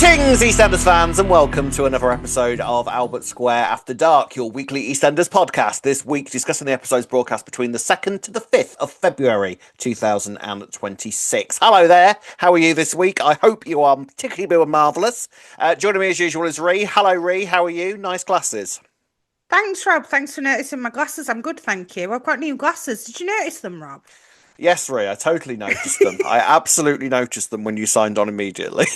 Greetings, EastEnders fans, and welcome to another episode of Albert Square After Dark, your weekly EastEnders podcast. This week, discussing the episodes broadcast between the 2nd to the 5th of February 2026. Hello there, how are you this week? I hope you are particularly marvellous. Joining me as usual is Ree. Hello, Ree, how are you? Nice glasses. Thanks, Rob. Thanks for noticing my glasses. I'm good, thank you. I've got new glasses. Did you notice them, Rob? Yes, Ree, I totally noticed them. I absolutely noticed them when you signed on immediately.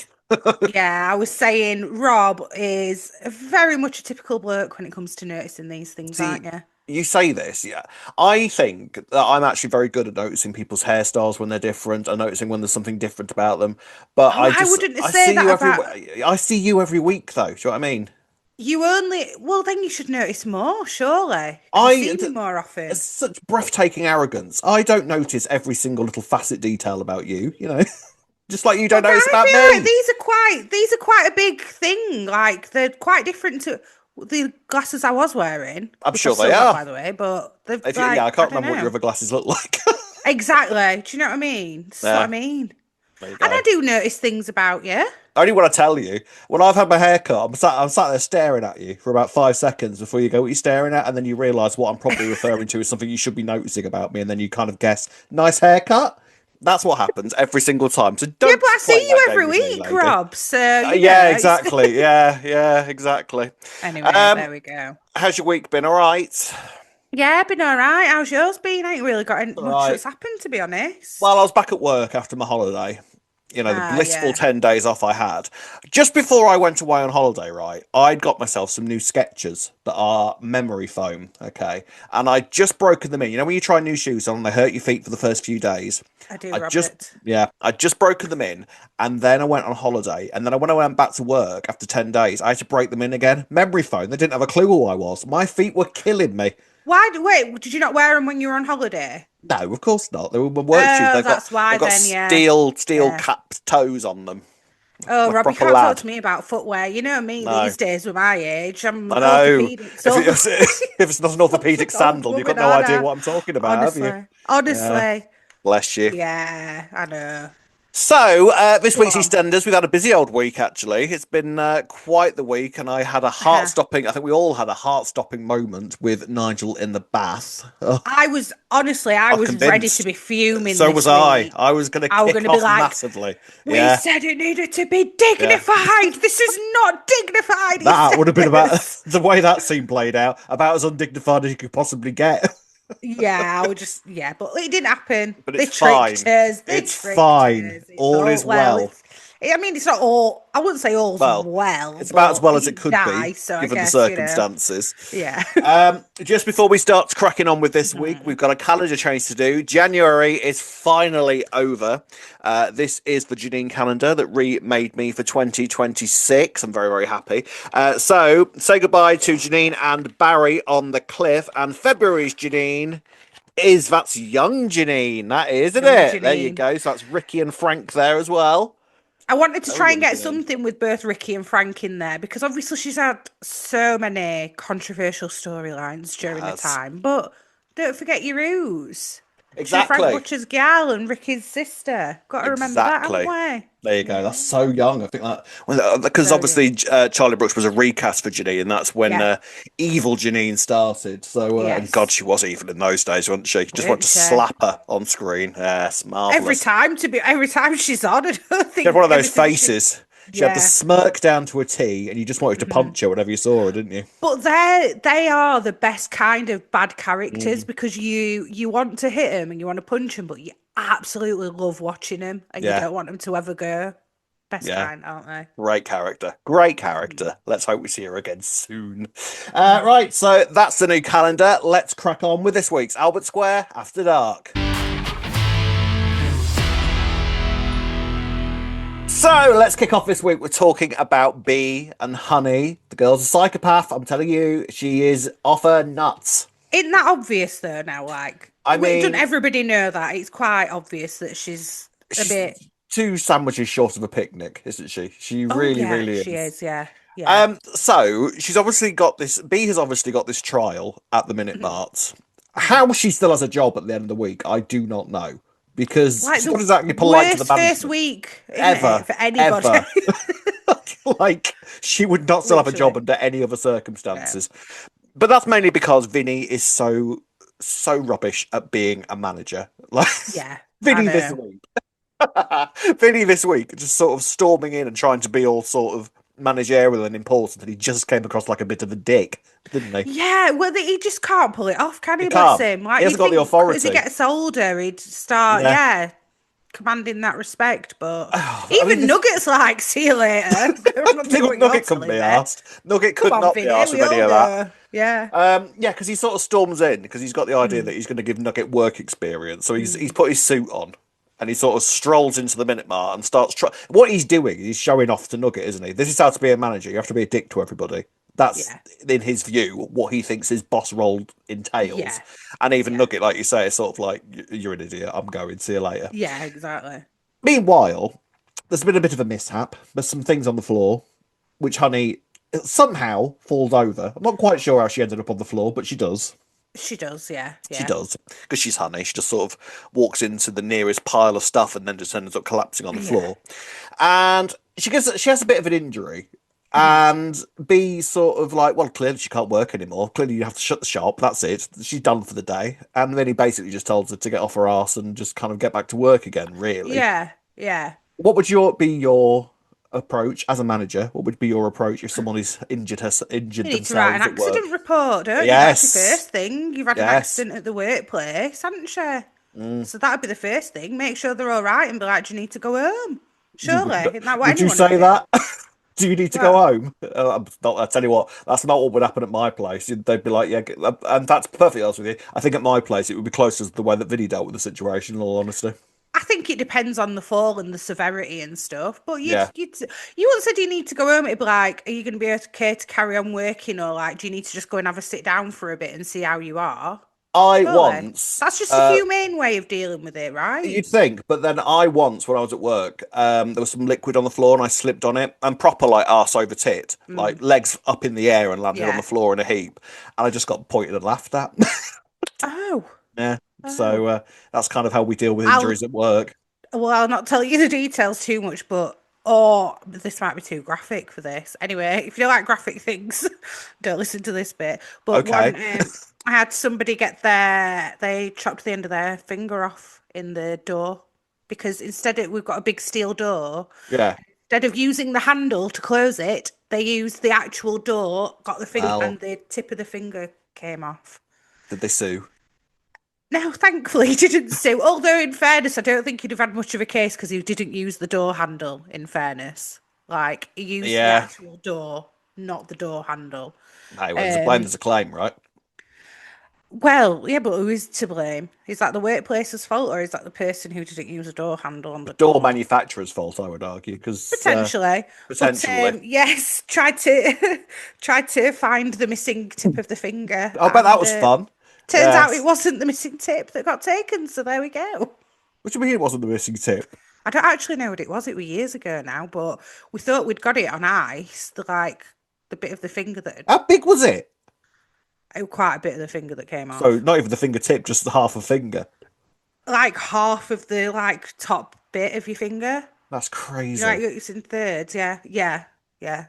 Yeah, I was saying Rob is very much a typical bloke when it comes to noticing these things, See, aren't you? you say this, yeah. I think that I'm actually very good at noticing people's hairstyles when they're different and noticing when there's something different about them. But Oh, I wouldn't I say see that you about I see you every week, though. Do you know what I mean? you only. Well, then you should notice more, surely. 'Cause you I see me more often. It's such breathtaking arrogance. I don't notice every single little facet detail about you. You know, just like you Well, don't but notice I about feel like me. these are quite a big thing. Like they're quite different to the glasses I was wearing, I'm which sure I've they still got, are. by the way. But they're Yeah, I like, I can't don't remember what your know. other glasses look like. Exactly. Do you know what I mean? That's what I Yeah, mean. there you And go. I do notice things about you. Only when I tell you, when I've had my hair cut, I'm sat there staring at you for about 5 seconds before you go, what are you staring at? And then you realise what I'm probably referring to is something you should be noticing about me, and then you kind of guess, nice haircut? That's what happens every single time. So Yeah, but don't I see play you that game every with me, week, lady. Rob. So, Yeah, it's... exactly. Yeah, exactly. Anyway, Um, there we go. how's your week been? All right. Yeah, been all right. How's yours been? I ain't really got All much right. that's happened, to be Well, honest. I was back at work after my holiday. You know, the Ah, blissful yeah. 10 days off I had. Just before I went away on holiday, right, I'd got myself some new sketchers that are memory foam, okay? And I'd just broken them in. You know, when you try new shoes on, they hurt your feet for the first few days. I do, I just, Robert. yeah, I'd just broken them in. And then I went on holiday. And then when I went back to work after 10 days, I had to break them in again. Memory foam. They didn't have a clue who I was. My feet were killing me. Wait, did you not wear them when you were on holiday? No, of course not. They were my work shoes. Oh, that's why They've got then, yeah. steel Yeah. capped toes on them. Oh, Like a Rob, you proper can't talk lad. to me about footwear. You know me No, these days with my age. I'm I know. orthopedics If all the it's way. if it's not an Such orthopedic an old sandal, you've got woman, no aren't idea I? what I'm talking about, have you? Honestly. Yeah, Honestly. bless you. Yeah, I know. So, this Go week's on. EastEnders, we've had a busy old week, actually. It's been quite the week, and I had a Uh-huh. heart-stopping, I think we all had a heart-stopping moment with Nigel in the bath. Oh, I I'm was ready to convinced. be fuming So was this I. week. I was going to I was going kick to be off like, massively. we Yeah, said it needed to be yeah. dignified. This is not dignified, That would have been about, EastEnders. the way that scene played out, about as undignified as you could possibly get. Yeah, yeah, but it didn't happen. But They it's tricked fine. us. They It's tricked fine. us. It's All all is well. well. I mean, it's not all. I wouldn't say all's Well, well, it's about as but well he as it did could die. be, So I given the guess circumstances. yeah. Just before we start cracking on with this week, Mhm. we've got a calendar change to do. January is finally over. This is the Janine calendar that remade me for 2026. I'm very, very happy. So say goodbye to Janine and Barry on the cliff. And February's Janine that's young Janine. That is, isn't Young it? There you Janine. go. So that's Ricky and Frank there as well. I wanted to Very try and young get Janine. something with both Ricky and Frank in there because obviously she's had so many controversial storylines during the Has. time. But don't forget your ooze. She's Frank Exactly. Butcher's gal and Ricky's sister. Got to remember that, haven't Exactly. we? There you go. That's Yeah, so young. I think that because so obviously young. Charlie Brooks was a recast for Janine, and that's when Yeah. evil Janine started. So and God, Yes. she was evil in those days, wasn't she? You just want Weren't to she? slap her on screen. Yes, marvelous. Every time she's on, I don't She had one think of those anything she. faces. She had the Yeah. smirk down to a T, and you just wanted to Mhm. punch her whenever you saw her, didn't you? But they are the best kind of bad characters Mm. because you want to hit them and you want to punch them, but you absolutely love watching them and you Yeah, don't want them to ever go. Best yeah. kind, aren't they? Great character. Great character. Let's hope we see her again soon. Right, so that's the new calendar. Let's crack on with this week's Albert Square After Dark. So let's kick off this week. We're talking about Bee and Honey. The girl's a psychopath. I'm telling you, she is off her nuts. Isn't that obvious though now? Like, I doesn't mean, everybody know that? It's quite obvious that she's a she's bit. two sandwiches short of a picnic, isn't she? She Oh really, yeah, really she is. is. Yeah, yeah. So she's obviously got this. Bee has obviously got this trial at the minute, Mhm, Mart. mhm. How she still has a job at the end of the week, I do not know. Because Like she's the not exactly polite to the worst first management. week, isn't it, Ever. for anybody? Ever. Like she would not still have a job Literally. under any other Yeah. circumstances. But that's mainly because Vinny is so rubbish at being a manager. Like Yeah. I Vinny this know. week. Vinny this week just sort of storming in and trying to be all sort of managerial and important, and he just came across like a bit of a dick, didn't he? Yeah, well, he just can't pull it off, can He he? Bless can't. him. He Like, you hasn't got the think as he authority. gets older, he'd start, Yeah. yeah, commanding that respect. But I mean, even this Nugget's like, see you later. I'm not doing what you're Nugget couldn't be telling me. asked. Nugget Come could on, not be Vinny, asked with we any all of that. know. Yeah. Yeah, because he sort of storms in because he's got the idea that Mm, he's going to give Nugget work experience. So he's mm. put his suit on and he sort of strolls into the Minute Mart and starts. What he's doing is showing off to Nugget, isn't he? This is how to be a manager. You have to be a dick to everybody. That's Yeah. in his view what he thinks his boss role entails. Yeah. And even Yeah. Nugget, like you say, is sort of like, "You're an idiot. I'm going. See you later." Yeah, exactly. Meanwhile, there's been a bit of a mishap. There's some things on the floor which Honey somehow falls over. I'm not quite sure how she ended up on the floor, but she does. She does, yeah. She Yeah. does because she's Honey. She just sort of walks into the nearest pile of stuff and then just ends up collapsing on the Yeah. floor. And she has a bit of an injury. Mhm. And B sort of like, well, clearly she can't work anymore. Clearly you have to shut the shop. That's it. She's done for the day. And then he basically just tells her to get off her ass and just kind of get back to work again. Really, Yeah. Yeah. what would be your approach as a manager? What would be your approach if someone is injured You need to write an themselves at work? accident report, don't you? That's your Yes, first thing. You've had an yes. accident at the workplace, haven't you? Mm. So that'd be the first thing. Make sure they're all right and be like, do you need to go home? Surely. Would, Isn't that what would you anyone would say do? that? Do you need to go Well, home? I tell you what, that's not what would happen at my place. They'd be like, yeah, and that's perfectly honest with you. I think at my place it would be closer to the way that Vinny dealt with the situation. In all honesty, I think it depends on the fall and the severity and stuff. But yeah. you once said you need to go home. It'd be like, are you going to be okay to carry on working, or like, do you need to just go and have a sit down for a bit and see how you are? I Surely. once, That's just a humane way of dealing with it, you'd right? think, but then I once, when I was at work, there was some liquid on the floor and I slipped on it and proper like arse over tit, Mm, like legs up in the air and landed on the yeah. floor in a heap, and I just got pointed and laughed at. Oh, Yeah, so oh. that's kind of how we deal with I'll injuries at work. Well, I'll not tell you the details too much, but oh, this might be too graphic for this. Anyway, if you like graphic things, don't listen to this bit. But Okay, I had somebody they chopped the end of their finger off in the door because we've got a big steel door. yeah. Instead of using the handle to close it, they used the actual door, got the finger, Well, and the tip of the finger came off. did they sue? No, thankfully he didn't sue. Although, in fairness, I don't think he'd have had much of a case because he didn't use the door handle, in fairness. Like, he used the Yeah. actual door, not the door handle. Hey, well, there's a claim, Um, there's a claim, right? well, yeah, but who is to blame? Is that the workplace's fault, or is that the person who didn't use a door handle on the Door door? manufacturer's fault, I would argue, because Potentially. But potentially. yes, tried to tried to find the missing tip of the finger, I bet that and was fun. turns out it Yes. wasn't the missing tip that got taken, so there we go. What do you mean it wasn't the missing tip? I don't actually know what it was. It was years ago now, but we thought we'd got it on ice. The bit of the finger How big was it? quite a bit of the finger that came So off. not even the fingertip, just the half a finger. Like half of the top bit of your finger. That's You know, like crazy. it's in thirds. Yeah, yeah, yeah.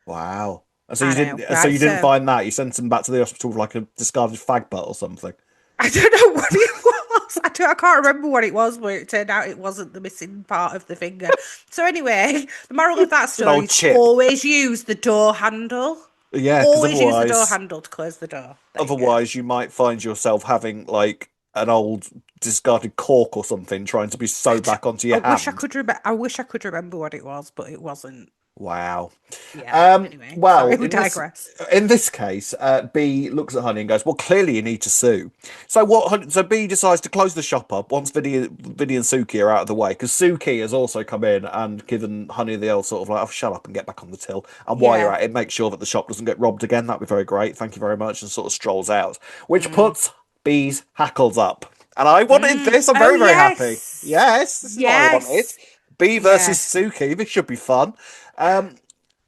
Wow. And so I know. so Right. you didn't So find that. You sent him back to the hospital with like a discarded fag butt or something. I don't know what it was. I can't remember what it was, but it turned out it wasn't the missing part of the finger. So anyway, the moral of that It's an story old is chip. always use the door handle. Yeah, because Always use the door handle to close the door. There you go. otherwise you might find yourself having like an old discarded cork or something trying to be sewed back onto I your wish I hand. could remember. I wish I could remember what it was, but it wasn't. Wow. Yeah. Anyway, Well, sorry, we digress. in this case, B looks at Honey and goes, "Well, clearly you need to sue." So so B decides to close the shop up once Vinny and Suki are out of the way because Suki has also come in and given Honey the old sort of like, "Oh, shut up and get back on the till." And while you're Yeah. at it, make sure that the shop doesn't get robbed again. That'd be very great. Thank you very much. And sort of strolls out, which Mm. puts B's hackles up. And I wanted this. I'm Oh very, very happy. yes, Yes, this is what I wanted. yes, B versus yes. Suki. This should be fun. Um,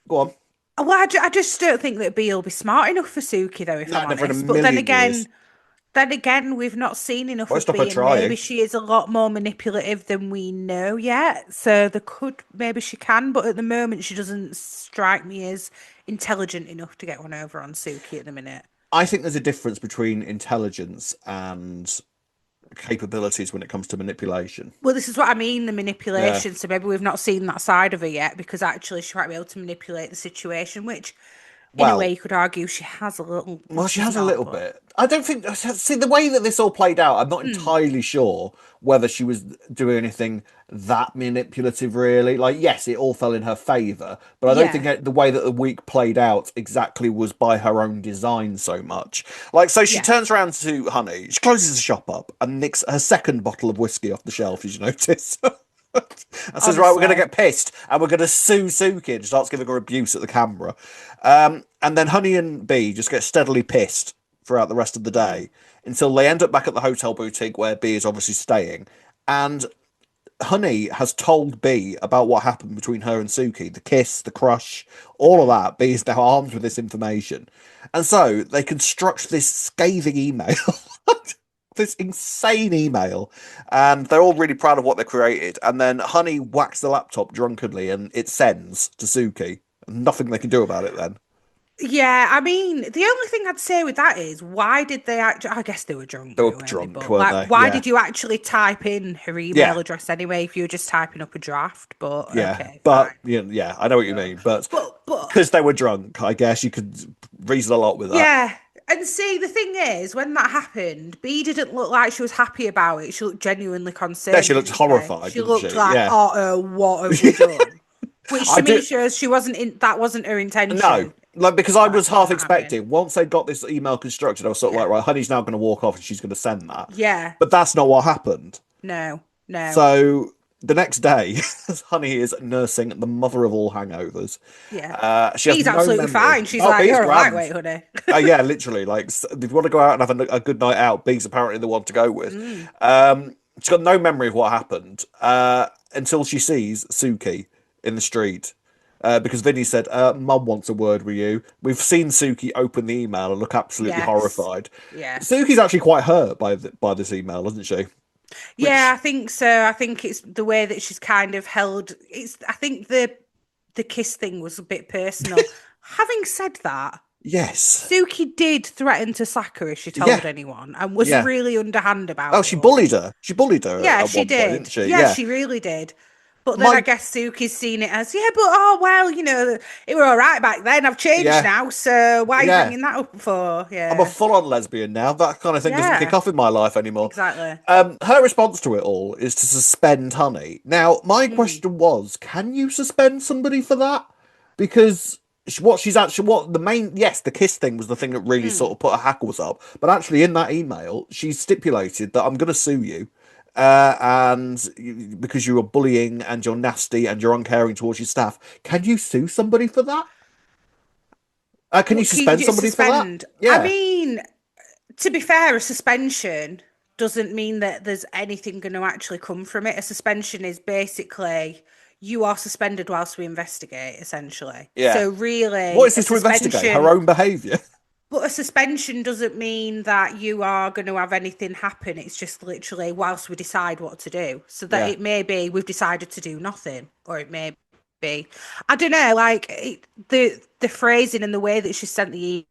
Go on. Well, I just don't think that B will be smart enough for Suki, though, if No, I'm never in a honest. But then million years. again, then again, we've not seen enough Won't of stop her B, and maybe trying. she is a lot more manipulative than we know yet. So maybe she can, but at the moment, she doesn't strike me as intelligent enough to get one over on Suki at the minute. I think there's a difference between intelligence and capabilities when it comes to manipulation. Well, this is what I mean, the Yeah. manipulation. So maybe we've not seen that side of her yet, because actually she might be able to manipulate the situation, which in a way Well, you could argue she has a little. Well, Well, she she's has a not, little but bit. I don't think. See, the way that this all played out, I'm not mm, entirely sure whether she was doing anything that manipulative, really. Like, yes, it all fell in her favor, but I don't think yeah, the way that the week played out exactly was by her own design so much. Like, so she yeah, turns around to Honey, she closes the shop up and nicks her second bottle of whiskey off the shelf, as you notice. And says, right, we're going to honestly, get pissed and we're going to sue Suki, and starts giving her abuse at the camera. And then Honey and Bee just get steadily pissed throughout the rest of the day until they end up back at the hotel boutique where Bee is obviously staying. And Honey has told Bee about what happened between her and Suki, the kiss, the crush, all of that. Bee is now armed with this information. And so they construct this scathing email. This insane email, and they're all really proud of what they created. And then Honey whacks the laptop drunkenly, and it sends to Suki. Nothing they can do about it then. yeah. I mean, the only thing I'd say with that is, why did they actually? I guess they were They drunk, were weren't they? drunk, But weren't like, they? why Yeah, did you actually type in her email yeah, address anyway if you were just typing up a draft? But yeah. okay, But fine. yeah, I know what you mean. But But because they were drunk, I guess you could reason a lot with that. yeah. And see, the thing is, when that happened, B didn't look like she was happy about it. She looked genuinely Yeah, she concerned, looked didn't she? horrified, She didn't looked she? like, Yeah. oh, what have we done? Which I to me do. shows she wasn't in. That wasn't her No, intention. like because I Like was for half that happening. expecting once they got this email constructed, I was sort of like, Yeah. right, Honey's now going to walk off and she's going to send that. Yeah. But that's not what happened. No. No. So the next day, Honey is nursing the mother of all hangovers. Yeah. She has B's no absolutely memory. fine. She's Oh, like, B's you're a grand. lightweight, honey. Yeah, literally. Like, if you want to go out and have a good night out, B's apparently the one to go with. Mm. She's got no memory of what happened until she sees Suki in the street. Because Vinny said, Mum wants a word with you. We've seen Suki open the email and look absolutely Yes. horrified. Yeah. Suki's actually quite hurt by this email, isn't she? Yeah, Which, I think so. I think it's the way that she's kind of held. It's. I think the kiss thing was a bit personal. Having said that, yes. Suki did threaten to sack her if she told Yeah, anyone, and was yeah. really underhand Oh, about it she all. bullied her. She bullied her Yeah, at she one point, didn't did. she? Yeah, Yeah. she really did. But then I My, guess Suki's seen it as, yeah, but oh well, it were all right back then. I've changed yeah, now, so why are you yeah. bringing that up for? I'm a Yeah, full-on lesbian now. That kind of thing doesn't kick yeah, off in my life anymore. exactly. Her response to it all is to suspend Honey. Now, my Mm, question was, can you suspend somebody for that? Because what the main, yes, the kiss thing was the thing that really sort mm. of put her hackles up. But actually, in that email, she stipulated that I'm going to sue you. Because you are bullying and you're nasty and you're uncaring towards your staff, can you sue somebody for that? Can you What can you suspend get somebody for that? suspend? I Yeah, mean, to be fair, a suspension doesn't mean that there's anything going to actually come from it. A suspension is basically you are suspended whilst we investigate, essentially. yeah. So What really, is a this to investigate? Her suspension. own behaviour? But a suspension doesn't mean that you are going to have anything happen. It's just literally whilst we decide what to do. So that Yeah. it may be we've decided to do nothing, or it may be, I don't know, like the phrasing and the way that she sent the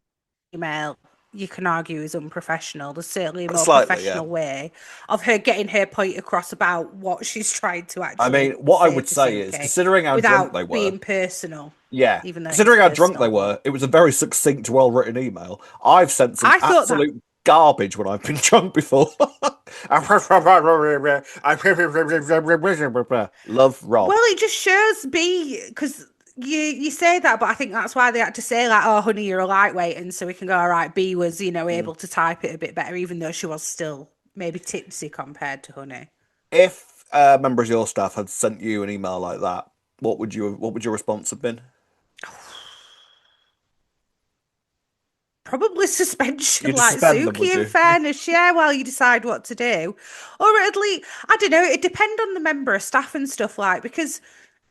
email, you can argue is unprofessional. There's certainly a more Slightly, yeah. professional way of her getting her point across about what she's trying to I mean, actually what I say would to say is, Suki considering how drunk they without were, being personal, yeah, even though it is considering how drunk they personal. were, But it was a very succinct, well-written email. I've sent some I thought that. absolute garbage when I've been drunk before. Love Rob. Well, it just shows B because you say that, but I think that's why they had to say like, "Oh, honey, you're a lightweight," and so we can go, "All right." B was, Mm. able to type it a bit better, even though she was still maybe tipsy compared to Honey. If members of your staff had sent you an email like that, what would your response have been? Probably suspension, You'd like suspend them, Suki. would In you? fairness, yeah. While you decide what to do, or at least I don't know. It depends on the member of staff and stuff like because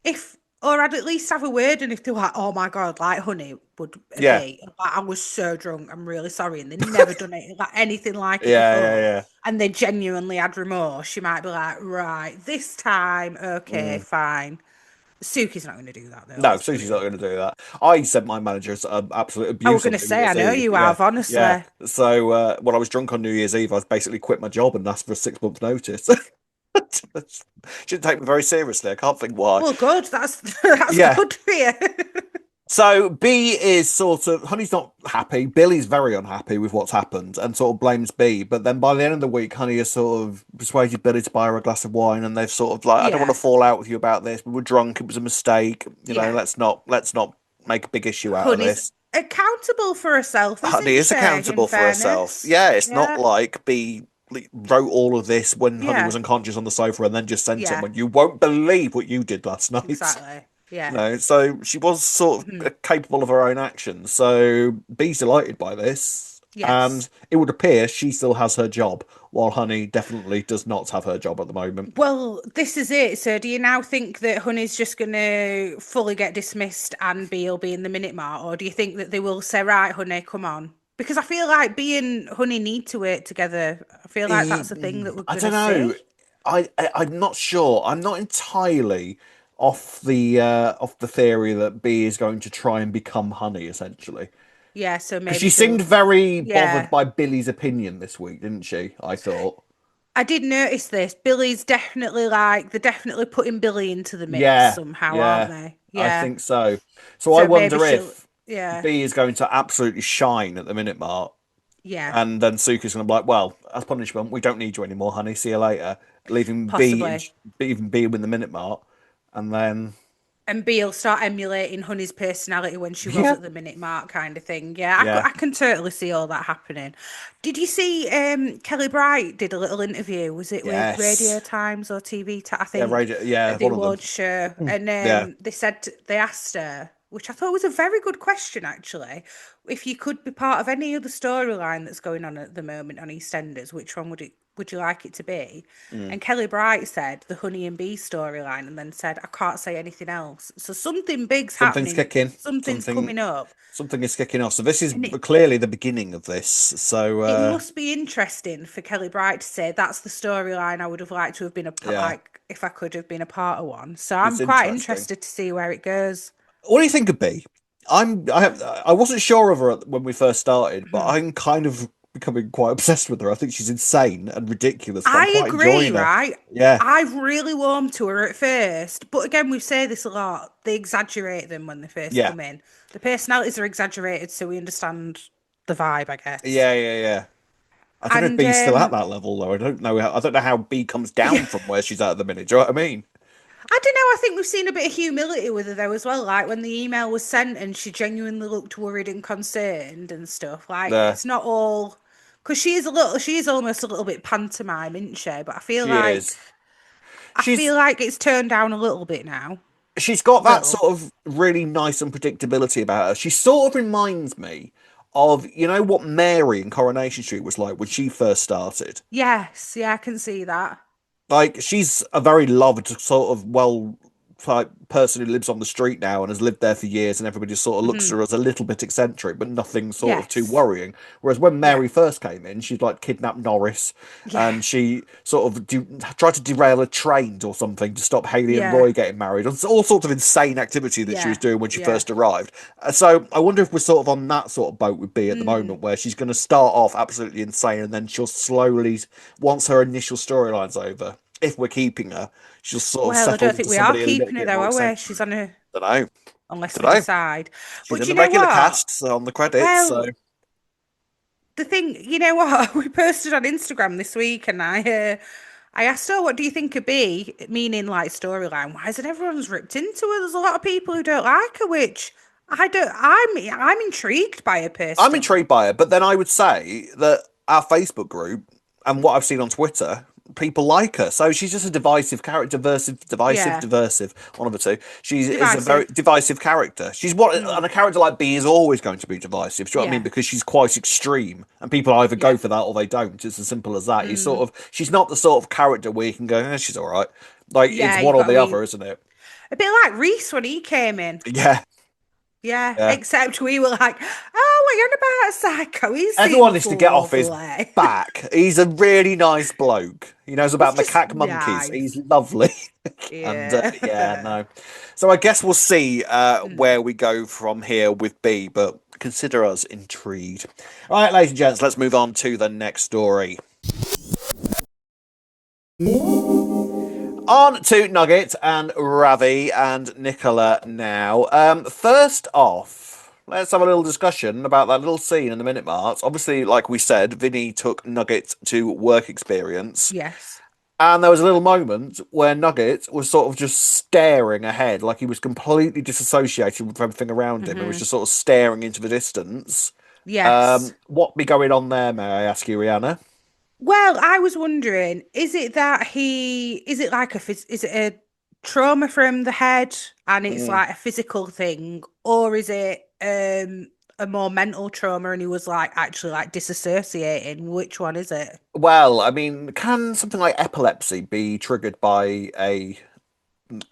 if Or I'd at least have a word, and if they're like, "Oh my god, like honey, would a Yeah, be?" Like, I was so drunk. I'm really sorry, and they never done it like anything like it yeah, before, yeah, and they genuinely had remorse. She might be like, "Right, this time, yeah. okay, fine." Suki's not going to do that though. No, Let's be Susie's not real. going to do that. I sent my manager an absolute I was abuse going on to New say, I Year's know Eve. you Yeah, have, yeah. honestly. So when I was drunk on New Year's Eve, I basically quit my job and asked for a 6 month notice. She didn't take me very seriously. I can't think why. Well, good. That's that's Yeah. good for you. So B is sort of Honey's not happy. Billy's very unhappy with what's happened and sort of blames B. But then by the end of the week, Honey has sort of persuaded Billy to buy her a glass of wine, and they've sort of like, I don't want Yeah, to fall out with you about this. We were drunk. It was a mistake. yeah. Let's not make a big issue out of Honey's this. accountable for herself, Honey isn't is she? In accountable for herself. fairness, Yeah, it's not yeah, like B wrote all of this when Honey yeah, was unconscious on the sofa and then just sent it. yeah. When you won't believe what you did last night. Exactly. Yeah. No, so she was sort Mhm. of capable of her own actions. So B's delighted by this, Yes. and it would appear she still has her job, while Honey definitely does not have her job at the moment. Well, this is it. So, do you now think that Honey's just going to fully get dismissed and B will be in the minute mark, or do you think that they will say, "Right, Honey, come on"? Because I feel like B and Honey need to work together. I feel like that's the thing that we're I going to don't know. see. I'm not sure. I'm not entirely off the theory that B is going to try and become Honey essentially. Yeah. So Because maybe she seemed she'll. very bothered Yeah. by Billy's opinion this week, didn't she? I thought. I did notice this. Billy's definitely like they're definitely putting Billy into the mix Yeah, somehow, aren't yeah, they? I Yeah. think so. So I So maybe wonder she'll. if Yeah. B is going to absolutely shine at the minute mark, Yeah. and then Suki's going to be like, "Well, as punishment, we don't need you anymore, honey. See you later." Leaving Possibly. Leaving B in the minute mark, and then And Beale start emulating Honey's personality when she was yeah, at the minute mark kind of thing. Yeah, yeah, I can totally see all that happening. Did you see Kelly Bright did a little interview? Was it with Radio yes, Times or I yeah, think radio, yeah, at the one of them. awards show. And Yeah, they said they asked her, which I thought was a very good question actually, if you could be part of any other storyline that's going on at the moment on EastEnders, which one would you like it to be? mm. And Kelly Bright said the Honey and Bee storyline, and then said, I can't say anything else. So something big's Something's happening, kicking. something's Something coming up. something is kicking off. So this is And clearly the beginning of this. So it must be interesting for Kelly Bright to say that's the storyline I would have liked to have been yeah, like if I could have been a part of one. So it's I'm quite interesting. interested to see where it goes. What do you think of B? I wasn't sure of her when we first started, but Mhm. I'm kind of becoming quite obsessed with her. I think she's insane and ridiculous, but I'm I quite agree, enjoying her. right? Yeah, I've really warmed to her at first, but again, we say this a lot. They exaggerate them when they first yeah, come in. The personalities are exaggerated, so we understand the vibe, I guess. yeah. I don't know if And B's still at that level though. I don't know how B comes down yeah, from where she's at the minute. Do you know what I mean? I don't know. I think we've seen a bit of humility with her though as well. Like when the email was sent and she genuinely looked worried and concerned and stuff. Like Yeah, it's not all because she is almost a little bit pantomime, isn't she? But she is. I She's feel like it's turned down a little bit now. she's got that Little. sort of really nice unpredictability about her. She sort of reminds me of, you know, what Mary in Coronation Street was like when she first started. Yes, yeah, I can see that. Like she's a very loved sort of well type person who lives on the street now and has lived there for years, and everybody sort of looks Hmm. at her as a little bit eccentric, but nothing sort of too Yes. worrying. Whereas when Yeah. Mary first came in, she'd like kidnapped Norris, Yeah. and she sort of tried to derail a train or something to stop Haley and Yeah. Roy getting married. All sorts of insane activity that she was Yeah. doing when she Yeah. first arrived. So I wonder if we're sort of on that sort of boat with B at the Mm. moment, where she's going to start off absolutely insane, and then she'll slowly, once her initial storyline's over, if we're keeping her, she'll sort of Well, I settle don't think into we are somebody a little keeping her bit though, more are we? eccentric. She's on a Don't know. unless Don't we know. decide. She's But in you the know regular what? cast so on the credits, so Well, the thing, you know what? We posted on Instagram this week, and I asked her, "What do you think of B?" Meaning like storyline wise, and everyone's ripped into her. There's a lot of people who don't like her, which I don't. I'm intrigued by her I'm personally. intrigued by it. But then I would say that our Facebook group and what I've seen on Twitter, people like her. So she's just a divisive character, Yeah, divisive, one of the two. She is a very divisive. divisive character. She's what, Mm, and a character like B is always going to be divisive. Do you know what I mean? yeah, Because she's quite extreme, and people either go yeah. for that or they don't. It's as simple as that. Mm, She's not the sort of character where you can go, she's all right. Like it's yeah, one you've or got to the be. other, isn't it? A bit like Reese when he came in. Yeah, Yeah, yeah. except we were like, oh, what are you on about, Psycho? He Everyone seems needs to get off his lovely. back. He's a really nice bloke. He knows He's about just macaque monkeys. He's nice. lovely. And yeah, Yeah. no. So I guess we'll see Mm. where we go from here with B, but consider us intrigued. All right, ladies and gents, let's move on to the next story. On to Nugget and Ravi and Nicola now. First off, let's have a little discussion about that little scene in the minute marks. Obviously, like we said, Vinny took Nugget to work experience, Yes. and there was a little moment where Nugget was sort of just staring ahead, like he was completely disassociated with everything around him and was Hmm. just sort of staring into the distance. Yes. What be going on there, may I ask you, Rihanna? Well, I was wondering, is it that is it like is it a trauma from the head and it's Mm. like a physical thing, or is it a more mental trauma and he was like actually like disassociating? Which one is it? Well, I mean, can something like epilepsy be triggered by a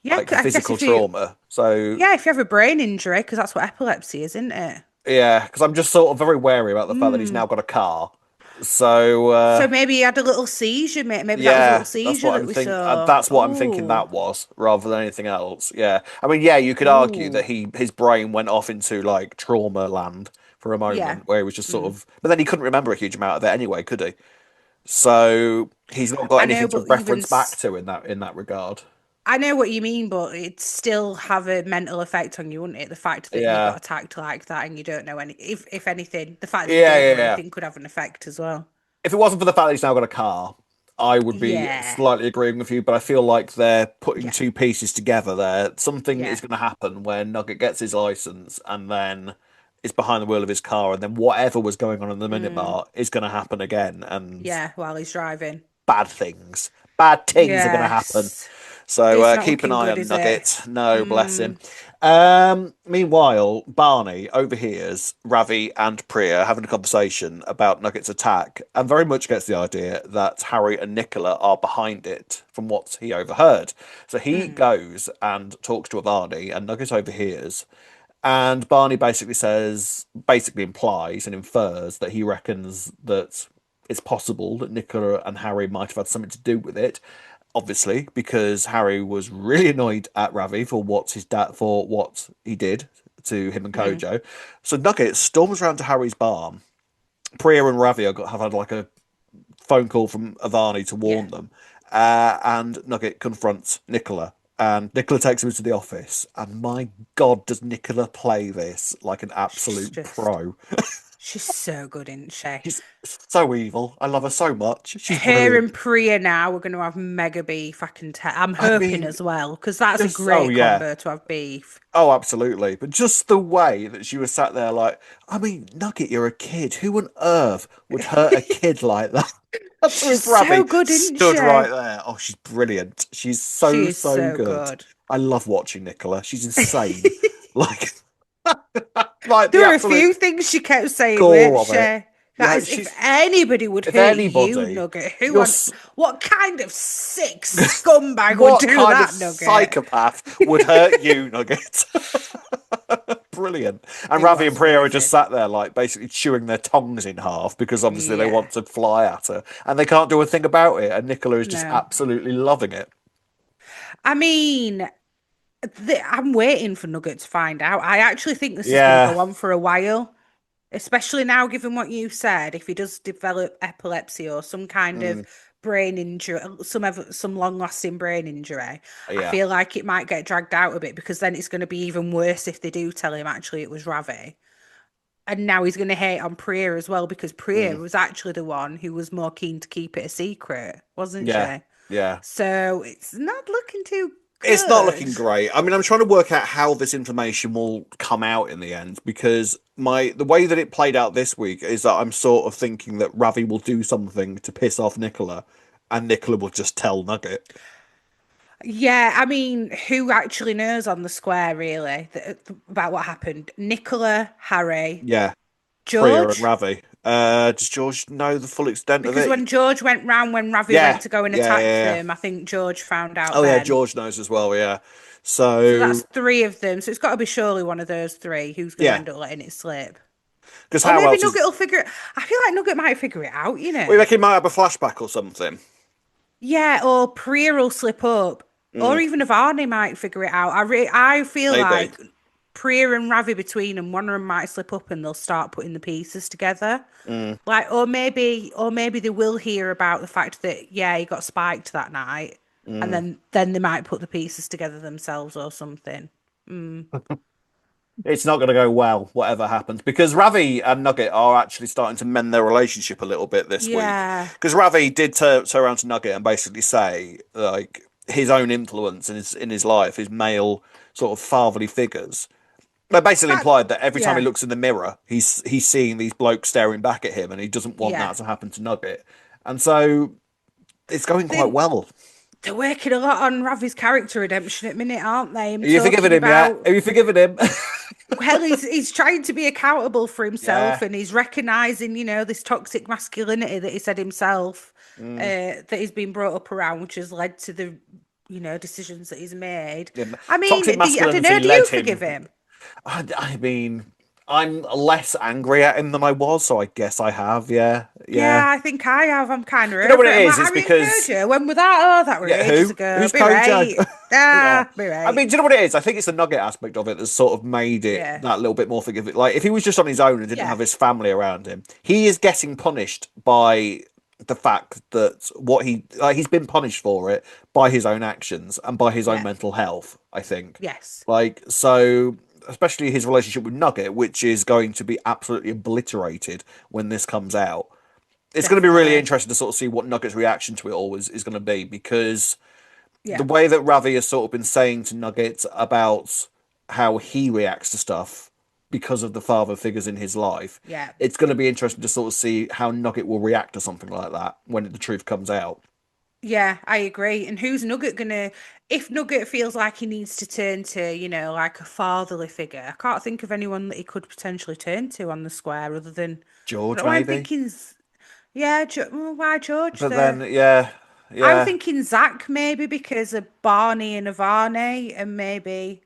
Yeah, like a I guess physical trauma? So if you have a brain injury, because that's what epilepsy is, isn't it? yeah, because I'm just sort of very wary about the fact that he's Mm. now got a car. So So maybe he had a little seizure, maybe that was a little yeah, that's seizure what that I'm we think. saw. That's what I'm thinking Oh, that was, rather than anything else. Yeah, I mean, yeah, you could argue that oh, his brain went off into like trauma land for a yeah. moment, where he was just sort Mm. of, but then he couldn't remember a huge amount of it anyway, could he? So he's not got I know, anything to but reference back to in that regard. I know what you mean, but it'd still have a mental effect on you, wouldn't it? The fact that you got Yeah, attacked like that and you don't know if anything, the fact that you yeah, don't know yeah. anything could have an effect as well. If it wasn't for the fact that he's now got a car, I would be Yeah, slightly agreeing with you, but I feel like they're putting yeah, two pieces together there. Something yeah, is going to happen when Nugget gets his license and then is behind the wheel of his car, and then whatever was going on in the minute mm, mart is going to happen again, and yeah. While he's driving, bad things are going to happen. yes, So it's not keep an looking eye good, on is it? Nugget. No, bless him. Mm, Meanwhile, Barney overhears Ravi and Priya having a conversation about Nugget's attack and very much gets the idea that Harry and Nicola are behind it from what he overheard. So he mm, goes and talks to Barney, and Nugget overhears. And Barney basically implies and infers that he reckons that it's possible that Nicola and Harry might have had something to do with it. Obviously, because Harry was really annoyed at Ravi for what he did to him and mm, Kojo. So Nugget storms around to Harry's barn. Priya and Ravi have had like a phone call from Avani to yeah. warn them. And Nugget confronts Nicola. And Nicola takes him into the office. And my God, does Nicola play this like an She's absolute just, pro? she's so good, isn't she? She's so evil. I love her so much. She's Her brilliant. and Priya now we're going to have mega beef. I can tell. I'm I hoping mean, as well because that's a just oh great yeah. combo to have beef. Oh, absolutely. But just the way that she was sat there, like, I mean, Nugget, you're a kid. Who on earth would hurt a kid like that? That's She's with so Ravi good, isn't stood right she? there. Oh, she's brilliant. She's She so, is so so good. good. I love watching Nicola. She's insane. Like, like There the were a absolute few things she kept saying, core weren't of she? it. That Yeah, is, if she's, anybody would if hurt you, anybody, Nugget, you're, what kind of sick scumbag would what do kind of that, Nugget? psychopath would hurt you, Nugget? Brilliant. And It Ravi and was Priya are just amazing. sat there, like, basically chewing their tongues in half because obviously they Yeah. want to fly at her and they can't do a thing about it. And Nicola is just No. absolutely loving it. I mean, I'm waiting for Nugget to find out. I actually think this is going to Yeah. go on for a while. Especially now, given what you said, if he does develop epilepsy or some kind of Mm, brain injury, some long-lasting brain injury, I yeah. feel like it might get dragged out a bit because then it's going to be even worse if they do tell him actually it was Ravi. And now he's going to hate on Priya as well because Priya Mm, was actually the one who was more keen to keep it a secret, wasn't yeah. she? Yeah. So it's not looking too It's not good. looking great. I mean, I'm trying to work out how this information will come out in the end because the way that it played out this week is that I'm sort of thinking that Ravi will do something to piss off Nicola, and Nicola will just tell Nugget. Yeah, I mean, who actually knows on the square really about what happened? Nicola, Harry, Yeah, Priya and George? Ravi. Does George know the full extent of Because it? when George went round when Ravi Yeah, went to go and yeah, attack yeah, yeah. them, I think George found out Oh yeah, then. George knows as well. Yeah. So that's So three of them. So it's got to be surely one of those three who's going to yeah, end up letting it slip. because Or how maybe else Nugget is? will figure it. I feel like Nugget might figure it out, you We know. reckon he might have a flashback or something. Yeah, or Priya will slip up. Or Mm, even Varney might figure it out. I feel maybe. like Priya and Ravi between them, one of them might slip up and they'll start putting the pieces together. Mm. Like, or maybe they will hear about the fact that yeah, he got spiked that night, and Mm. then they might put the pieces together themselves or something. It's not going to go well, whatever happens, because Ravi and Nugget are actually starting to mend their relationship a little bit this week. Yeah, Because Ravi did turn around to Nugget and basically say, like, his own influence in his life, his male sort of fatherly figures. They basically that implied that every time he yeah, looks in the mirror, he's seeing these blokes staring back at him, and he doesn't want yeah. that to happen to Nugget. And so it's going quite They well. they're working a lot on Ravi's character redemption at minute, aren't they? Him Are you forgiving talking him yet? about Have you forgiven him? well, he's trying to be accountable for himself, Yeah. and he's recognizing, this toxic masculinity that he said himself, Mm. that he's been brought up around, which has led to the, decisions that he's made. Yeah, I mean, toxic I don't masculinity know. Do led you forgive him. him? I mean, I'm less angry at him than I was, so I guess I have. Yeah, yeah. Yeah, I think I have. I'm kind of Do you know what over it. it I'm is? like, It's Harry and because Kojo. When was that? Oh, that were yeah, ages who? ago. Who's Be Kojo? right. Yeah. Be I right. mean, do you know what it is? I think it's the Nugget aspect of it that's sort of made it Yeah. that little bit more forgiving. Like, if he was just on his own and didn't Yeah. have his family around him, he is getting punished by the fact that he's been punished for it by his own actions and by his own Yeah. mental health, I think. Yes. Like, so especially his relationship with Nugget, which is going to be absolutely obliterated when this comes out. It's going to be really Definitely. interesting to sort of see what Nugget's reaction to it all is going to be, because the Yeah. way that Ravi has sort of been saying to Nugget about how he reacts to stuff because of the father figures in his life, Yeah. it's going to be interesting to sort of see how Nugget will react to something like that when the truth comes out. Yeah, I agree. And who's Nugget gonna, if Nugget feels like he needs to turn to, like a fatherly figure, I can't think of anyone that he could potentially turn to on the square other than, I George, don't know, I'm maybe? thinking, yeah, well, why George But though? then, yeah, I'm yeah. thinking Zach maybe because of Barney and Avani and maybe,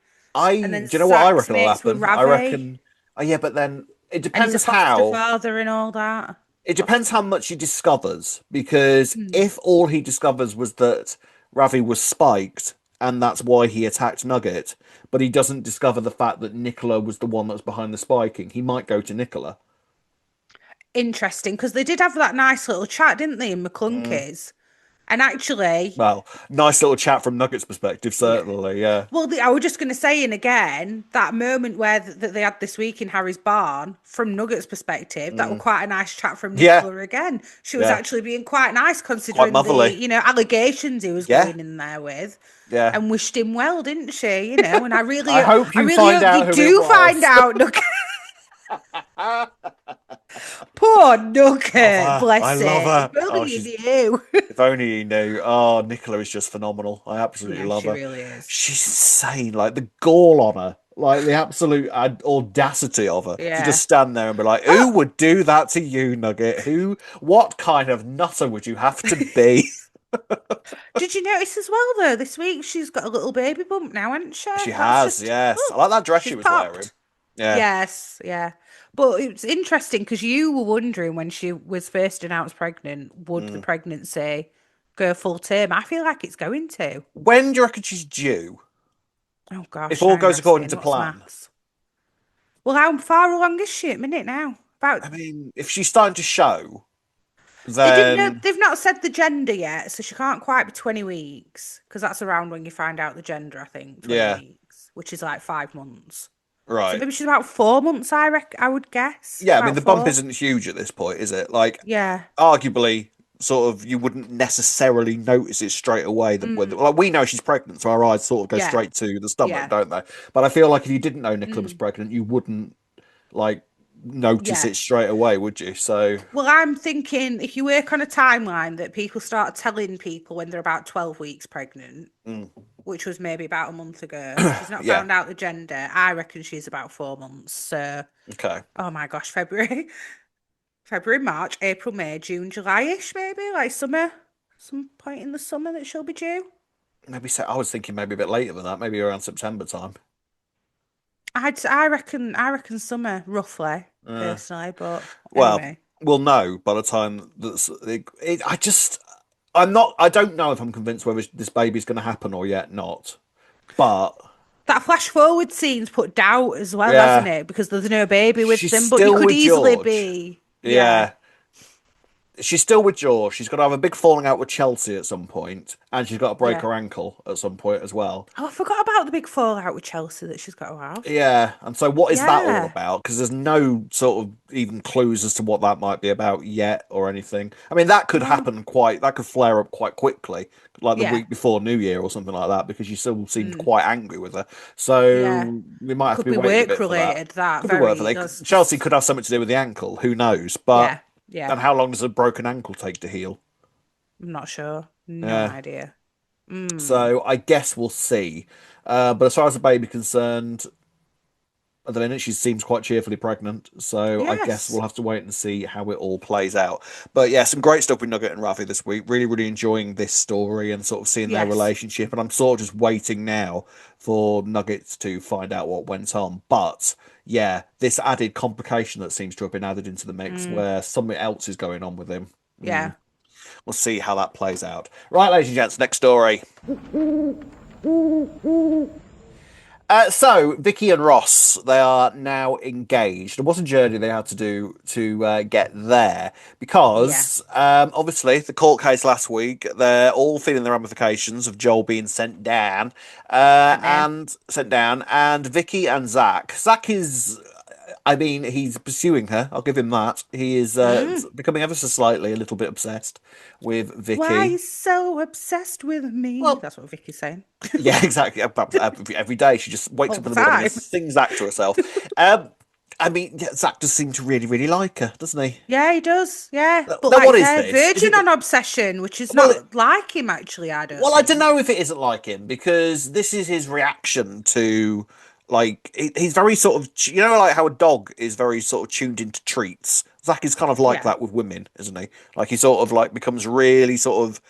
and then Do you know what I Zach's reckon will mates with happen? I Ravi reckon, oh yeah, but then and he's a foster father and all that. it depends Foster. how much he discovers, because Hmm. if all he discovers was that Ravi was spiked and that's why he attacked Nugget, but he doesn't discover the fact that Nicola was the one that's behind the spiking, he might go to Nicola. Interesting because they did have that nice little chat, didn't they, in Mm. McClunkey's? And actually, Well, nice little chat from Nugget's perspective, yeah. certainly. Yeah, Well, I was just going to say, and again, that moment where that they had this week in Harry's barn, from Nugget's perspective, that was mm. quite a nice chat from Yeah, Nicola again. She was yeah. actually being quite nice Quite considering the, motherly. allegations he was Yeah, going in there with, yeah. and wished him well, didn't she? And I hope I you really find hope they out who it do find was. out. Nugget, poor Love Nugget, her. I bless love him. her. If only Oh, he she's knew. If only you knew. Oh, Nicola is just phenomenal. I absolutely Yeah, love she her. really is. She's insane. Like the gall on her, like the absolute audacity of her to just Yeah. stand there and be like, "Who Oh, would do that to you, Nugget? Who? What kind of nutter would you have to be?" did you notice as well though? This week she's got a little baby bump now, hasn't she? She That's has. just Yes, I oh, like that dress she she's was wearing. popped. Yeah. Yes, yeah. But it's interesting because you were wondering when she was first announced pregnant, would the Mm. pregnancy go full term? I feel like it's going to. When do you reckon she's due? Oh If gosh, all now you're goes according asking. to What's plan. maths? Well, how far along is she at minute now? About I mean, if she's starting to show, they didn't know then they've not said the gender yet, so she can't quite be 20 weeks because that's around when you find out the gender, I think, 20 yeah, weeks, which is like 5 months. So right. maybe she's about 4 months, I would guess. Yeah, I mean About the bump four. isn't huge at this point, is it? Like, Yeah. arguably, sort of, you wouldn't necessarily notice it straight away. Mm, Like we know she's pregnant, so our eyes sort of go yeah. straight to the stomach, Yeah. don't they? But I feel like if you didn't know Nicola was Mm, pregnant, you wouldn't like notice yeah. it straight away, would you? So, Well, I'm thinking if you work on a timeline that people start telling people when they're about 12 weeks pregnant, mm, which was maybe about a month ago, she's not yeah, found out the gender. I reckon she's about 4 months. So, okay. oh my gosh, February. February, March, April, May, June, July-ish, maybe like summer, some point in the summer that she'll be due. maybe I was thinking maybe a bit later than that, maybe around September time. I reckon summer, roughly, Uh, personally, but well, anyway. we'll know by the time that's. I'm not. I don't know if I'm convinced whether this baby's going to happen or yet not. But That flash forward scene's put doubt as well, hasn't yeah, it? Because there's no baby with she's them, but you still could with easily George. be. Yeah. Yeah, she's still with George. She's got to have a big falling out with Chelsea at some point, and she's got to break Yeah. her ankle at some point as well. Oh, I forgot about the big fallout with Chelsea that she's got to have. Yeah, and so what is that all Yeah. about? Because there's no sort of even clues as to what that might be about yet or anything. I mean, that could No. happen that could flare up quite quickly, like the Yeah. week before New Year or something like that, because she still seemed Mm. quite angry with her. Yeah. So we might have to Could be be waiting a work bit for that. related, that Could be worth very. it. That's Chelsea just. could have something to do with the ankle. Who knows? But Yeah. Yeah. and how long does a broken ankle take to heal? I'm not sure. No Yeah. idea. Mm. So I guess we'll see. But as far as the baby concerned, at the minute, she seems quite cheerfully pregnant, so I guess we'll Yes. have to wait and see how it all plays out. But yeah, some great stuff with Nugget and Ravi this week. Really, really enjoying this story and sort of seeing their Yes. relationship. And I'm sort of just waiting now for Nuggets to find out what went on. But yeah, this added complication that seems to have been added into the mix Mm. where something else is going on with him. Yeah. We'll see how that plays out. Right, ladies and gents, next story. So Vicky and Ross, they are now engaged. And what a journey they had to do to get there, Yeah. because obviously the court case last week, they're all feeling the ramifications of Joel being Sent down. and Vicky and Zach. Zach is. I mean, he's pursuing her. I'll give him that. He is Mm. becoming ever so slightly a little bit obsessed with Why are Vicky. you so obsessed with me? Well, That's what Vicky's saying. yeah, exactly. Every day she just wakes All up the in the morning and time. sings that to herself. Um, I mean, yeah, Zach does seem to really, really like her, doesn't he? Yeah, he does. Yeah. But Now, what like is her this? Is virgin it? on obsession, which is Well, not like him actually, I don't I don't think. know if it isn't like him because this is his reaction to, like, he's very sort of, like how a dog is very sort of tuned into treats. Zach is kind of like Yeah. that with women, isn't he? Like he sort of like becomes really sort of.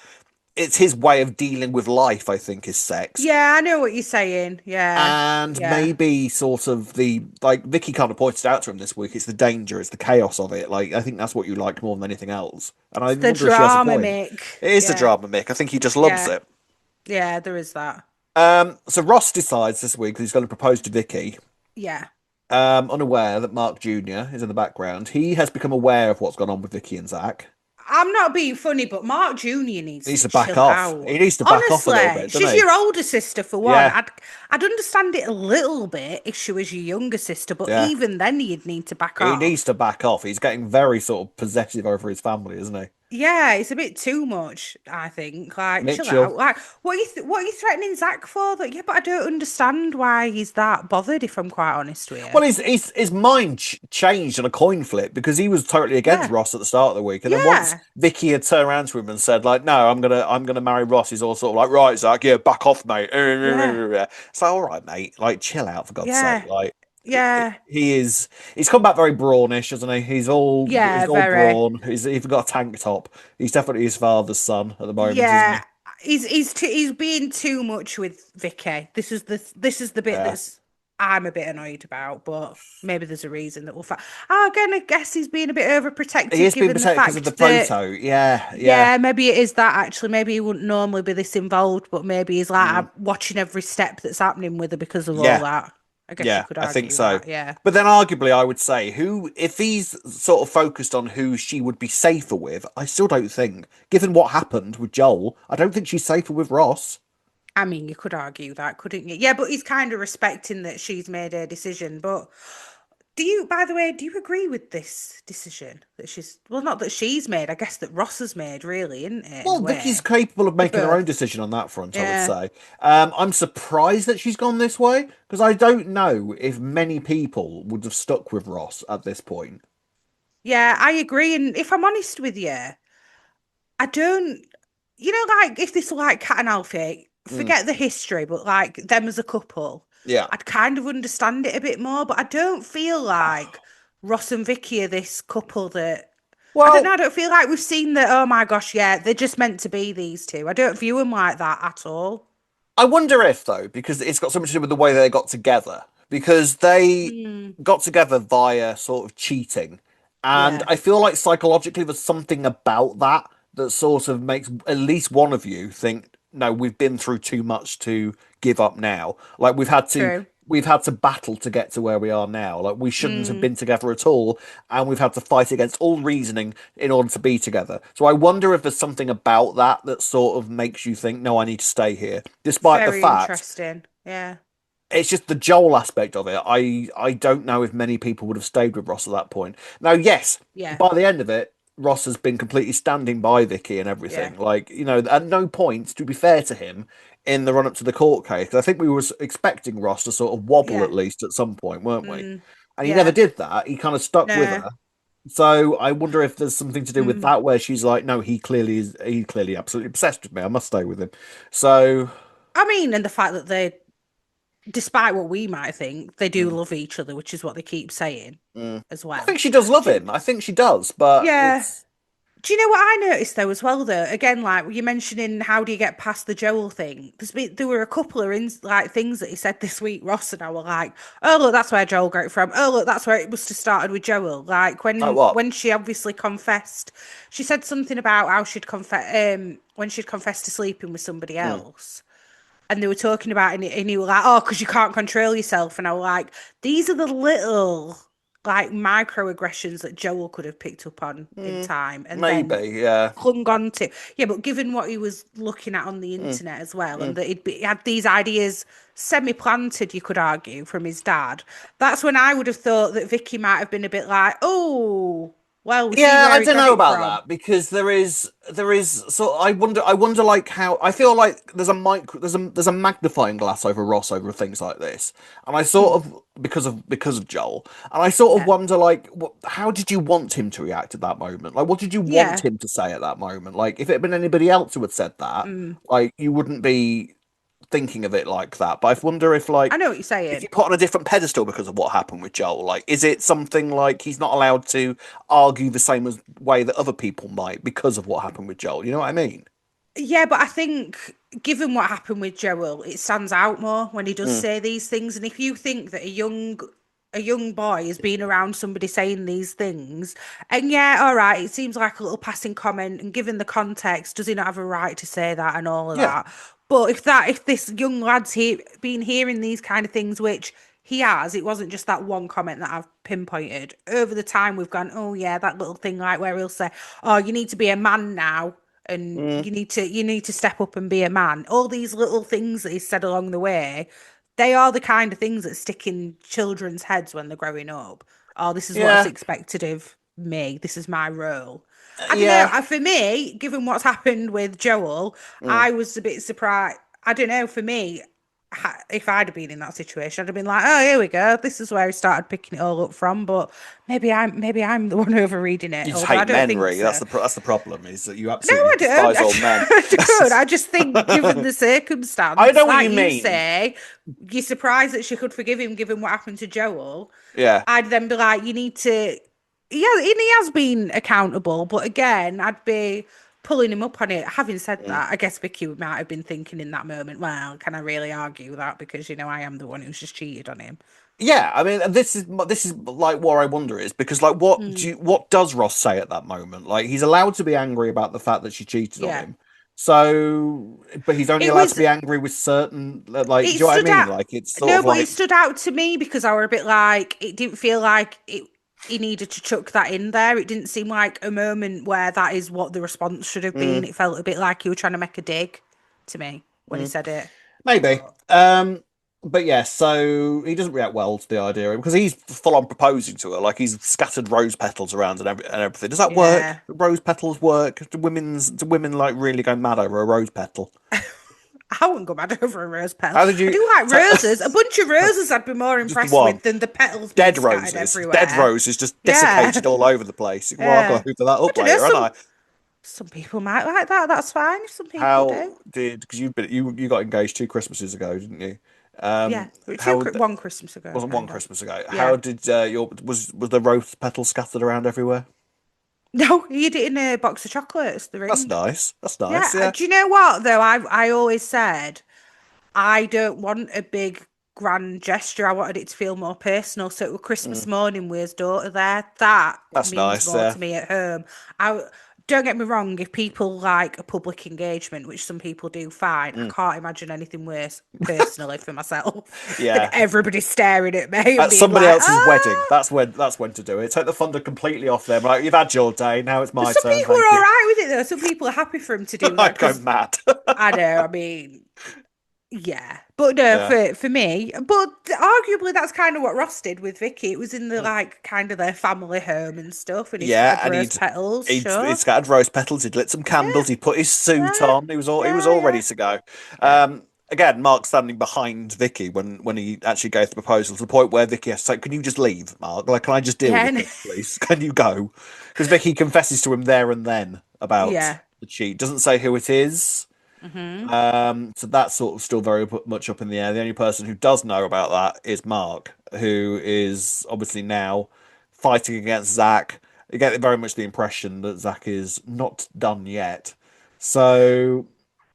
It's his way of dealing with life, I think, is sex. Yeah, I know what you're saying. Yeah. And Yeah. maybe sort of the like Vicky kind of pointed out to him this week, it's the danger, it's the chaos of it. Like I think that's what you like more than anything else. And I It's the wonder if she has a drama, point. Mick. It is the Yeah. drama, Mick. I think he just loves Yeah. it. Yeah, there is that. So Ross decides this week that he's going to propose to Vicky, Yeah. unaware that Mark Jr. is in the background. He has become aware of what's gone on with Vicky and Zach. I'm not being funny, but Mark Jr. needs He needs to to back chill off. out. He needs to back off a little Honestly, bit, doesn't she's he? your older sister for one. Yeah, I'd understand it a little bit if she was your younger sister, but yeah. even then you'd need to back He needs off. to back off. He's getting very sort of possessive over his family, isn't he? Yeah, it's a bit too much, I think. Like, chill out. Mitchell. Like, what are you threatening Zach for? That, yeah, but I don't understand why he's that bothered, if I'm quite honest with you. Well, his mind changed on a coin flip because he was totally against Yeah. Ross at the start of the week, and then once Yeah. Vicky had turned around to him and said, like, "No, I'm gonna marry Ross," he's all sort of like, "Right, Zach, yeah, back off, mate." Yeah. It's like, all right, mate, like, chill out for God's sake. Yeah. Like, Yeah. he's come back very brawnish, hasn't he? He's Yeah, all very. brawn. He's even got a tank top. He's definitely his father's son at the moment, isn't Yeah, he? he's being too much with Vicky. This is the bit Yeah. that's I'm a bit annoyed about, but maybe there's a reason that we'll find. Oh, again, I guess he's being a bit He overprotective, is being given the protected because of the fact that photo. Yeah, yeah. yeah, maybe it is that actually. Maybe he wouldn't normally be this involved, but maybe he's like Mm. I'm watching every step that's happening with her because of all Yeah. that. I guess you Yeah, could I think argue so. that. Yeah. But then, arguably, I would say if he's sort of focused on who she would be safer with, I still don't think, given what happened with Joel, I don't think she's safer with Ross. I mean, you could argue that, couldn't you? Yeah, but he's kind of respecting that she's made her decision. But by the way, do you agree with this decision that well, not that she's made, I guess that Ross has made, really, isn't it, in a Well, Vicky's way? capable of They making her own both. decision on that front, I would Yeah. say. I'm surprised that she's gone this way because I don't know if many people would have stuck with Ross at this point. Yeah, I agree. And if I'm honest with you, I don't, like if this were like Cat and Alfie, Mm, forget the history, but like them as a couple, yeah. I'd kind of understand it a bit more. But I don't feel like Ross and Vicky are this couple that I don't know. Well, I don't feel like we've seen that. Oh my gosh, yeah, they're just meant to be these two. I don't view them like that at all. I wonder if though, because it's got something to do with the way they got together, because they Mm, got together via sort of cheating, and yeah, I feel like psychologically there's something about that that sort of makes at least one of you think, no, we've been through too much to give up now. Like true. we've had to battle to get to where we are now. Like we shouldn't have Mm, been together at all, and we've had to fight against all reasoning in order to be together. So I wonder if there's something about that that sort of makes you think, no, I need to stay here, despite the very fact interesting. Yeah, it's just the Joel aspect of it. I don't know if many people would have stayed with Ross at that point. Now, yes, yeah, by the end of it, Ross has been completely standing by Vicky and yeah, everything. Like, at no point, to be fair to him, in the run up to the court case, I think we were expecting Ross to sort of wobble yeah, at least at some point, weren't we? mm, And he never yeah. did that. He kind of stuck with No. her. So I wonder if there's something to do with Mm. that, where she's like, no, he clearly absolutely obsessed with me. I must stay with him. So. I mean, and the fact that they, despite what we might think, they do mm. love each other, which is what they keep saying Mm. as I well. think she does love Do you- him. I think she does, but yeah. it's Do you know what I noticed though as well though? Again, like you mentioning how do you get past the Joel thing? There were a couple of like things that he said this week, Ross, and I were like, oh look, that's where Joel got it from. Oh look, that's where it must have started with Joel. Like like when what? when she obviously confessed, she said something about how she'd confess when she'd confessed to sleeping with somebody Mm. else. And they were talking about it, and you were like, oh, because you can't control yourself. And I was like, these are the little like microaggressions that Joel could have picked up on in Mm. time and then Maybe, yeah. clung on to. Yeah, but given what he was looking at on the Mm. internet as well, and Mm. that he had these ideas semi-planted, you could argue, from his dad, that's when I would have thought that Vicky might have been a bit like, oh, well, we see Yeah, I where he don't got know it about from. that because there is so I wonder like how I feel like there's a magnifying glass over Ross over things like this, and I sort Mm, of because of Joel, and I sort of yeah, wonder like how did you want him to react at that moment? Like what did you want yeah, him to say at that moment? Like if it had been anybody else who had said that, mm. like you wouldn't be thinking of it like that. But I wonder I know what you're if you saying. put on a different pedestal because of what happened with Joel, like is it something like he's not allowed to argue the same as way that other people might because of what happened with Joel? You know what I mean? Yeah, but I think given what happened with Joel, it stands out more when he does Mm. say these things. And if you think that a young boy has been around somebody saying these things, and yeah, all right, it seems like a little passing comment, and given the context, does he not have a right to say that and all of Yeah. that? But if this young lad's been hearing these kind of things, which he has, it wasn't just that one comment that I've pinpointed. Over the time, we've gone, oh yeah, that little thing like where he'll say, "Oh, you need to be a man now." And Mm. you need to step up and be a man. All these little things that he's said along the way, they are the kind of things that stick in children's heads when they're growing up. Oh, this is what's Yeah. expected of me. This is my role. I don't know. Yeah. For me, given what's happened with Joel, Mm. I was a bit surprised. I don't know. For me, if I'd have been in that situation, I'd have been like, "Oh, here we go. This is where he started picking it all up from." But maybe I'm the one overreading it. You just Although I hate don't men, think Ree. so. That's the problem. Is that you No, absolutely I don't. despise all men. I could. I just think, given the I circumstance, know what you like you mean. say, you're surprised that she could forgive him given what happened to Joel. Yeah. I'd then be like, you need to. Yeah, and he has been accountable, but again, I'd be pulling him up on it. Having said Mm. that, I guess Vicky might have been thinking in that moment, well, can I really argue that because I am the one who's just cheated on him. Yeah, I mean, this is like what I wonder is because like Mm, what does Ross say at that moment? Like he's allowed to be angry about the fact that she cheated on yeah, him, so but he's only it allowed to was. be angry with certain like do It you know what I stood mean? out. Like it's sort No, of but it like stood out to me because I were a bit like it didn't feel like he needed to chuck that in there. It didn't seem like a moment where that is what the response should have been. mm, It felt a bit like he was trying to make a dig to me when he mm, said it. maybe. But But yeah, so he doesn't react well to the idea because he's full on proposing to her, like he's scattered rose petals around and everything. Does that work? yeah, Do rose petals work? Do women like really go mad over a rose petal? I wouldn't go mad over a rose petal. How did I you? do like roses. A bunch of roses I'd be more Just the impressed one. with than the petals being Dead scattered roses. Dead everywhere. roses just Yeah, desiccated all over the place. Well, I've got yeah. to hoover that I up don't know. later, haven't I? Some people might like that. That's fine if some people do. How did because you got engaged 2 Christmases ago, didn't you? Yeah, How one Christmas ago, wasn't one kind of. Christmas ago? How Yeah. did your was the rose petals scattered around everywhere? No, you did it in a box of chocolates, the That's ring. nice. That's Yeah. nice. Yeah. Do you know what though? I always said I don't want a big grand gesture. I wanted it to feel more personal. So it was Christmas Mm, morning with his daughter there. That that's means nice. more Yeah. to me at home. I don't get me wrong, if people like a public engagement, which some people do, fine. I Mm, can't imagine anything worse personally for myself than yeah. everybody staring at me and At being somebody like, else's wedding. ah. That's when to do it. Take the thunder completely off them. Like, you've had your day. Now it's my Some turn. people Thank are all you. right with it though. Some people are happy for him to do I that go because mad. I know. I mean, yeah, but no, Yeah. for me, but arguably that's kind of what Ross did with Vicky. It was in the like kind of their family home and stuff, and he Yeah, scattered and rose petals. he'd Sure, scattered rose petals. He'd lit some yeah, candles. He'd put his suit yeah, on. He was yeah, all yeah, ready to go. yeah, Again, Mark standing behind Vicky when he actually gave the proposal to the point where Vicky has to say, "Can you just leave, Mark? Like, can I just deal yeah, with this, please? Can you go?" Because Vicky confesses to him there and then about yeah. the cheat. Doesn't say who it is. Hmm. So that's sort of still very much up in the air. The only person who does know about that is Mark, who is obviously now fighting against Zach. You get very much the impression that Zach is not done yet. So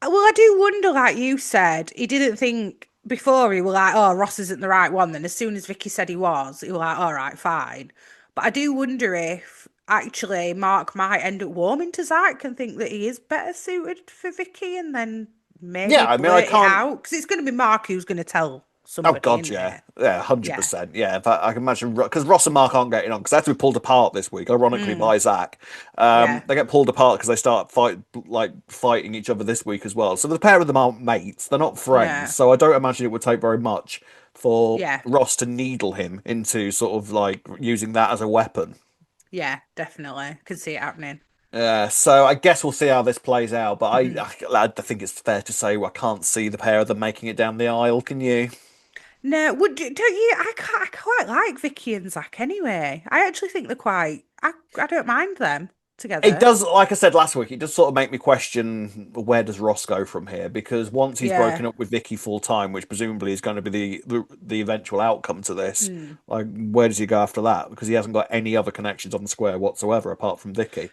Well, I do wonder, like you said, he didn't think before he was like, oh, Ross isn't the right one. Then as soon as Vicky said he was like, all right, fine. But I do wonder if actually Mark might end up warming to Zach and think that he is better suited for Vicky and then maybe yeah, I mean, I blurt it can't. out. Because it's going to be Mark who's going to tell Oh somebody, God, isn't yeah, it? yeah, hundred Yeah. percent, yeah. In fact, I can imagine because Ross and Mark aren't getting on because they have to be pulled apart this week, ironically Mm, by Zach. yeah. They get pulled apart because they start fighting each other this week as well. So the pair of them aren't mates; they're not friends. No. So I don't imagine it would take very much for Yeah. Ross to needle him into sort of like using that as a weapon. Yeah, definitely. Could see it happening. Yeah, so I guess we'll see how this plays out. But Mhm. I think it's fair to say I can't see the pair of them making it down the aisle. Can you? No, don't you? I quite like Vicky and Zach anyway. I actually think they're quite. I don't mind them It together. does, like I said last week, it does sort of make me question where does Ross go from here? Because once he's Yeah. broken up with Vicky full time, which presumably is going to be the eventual outcome to this, Mm. like where does he go after that? Because he hasn't got any other connections on the square whatsoever apart from Vicky.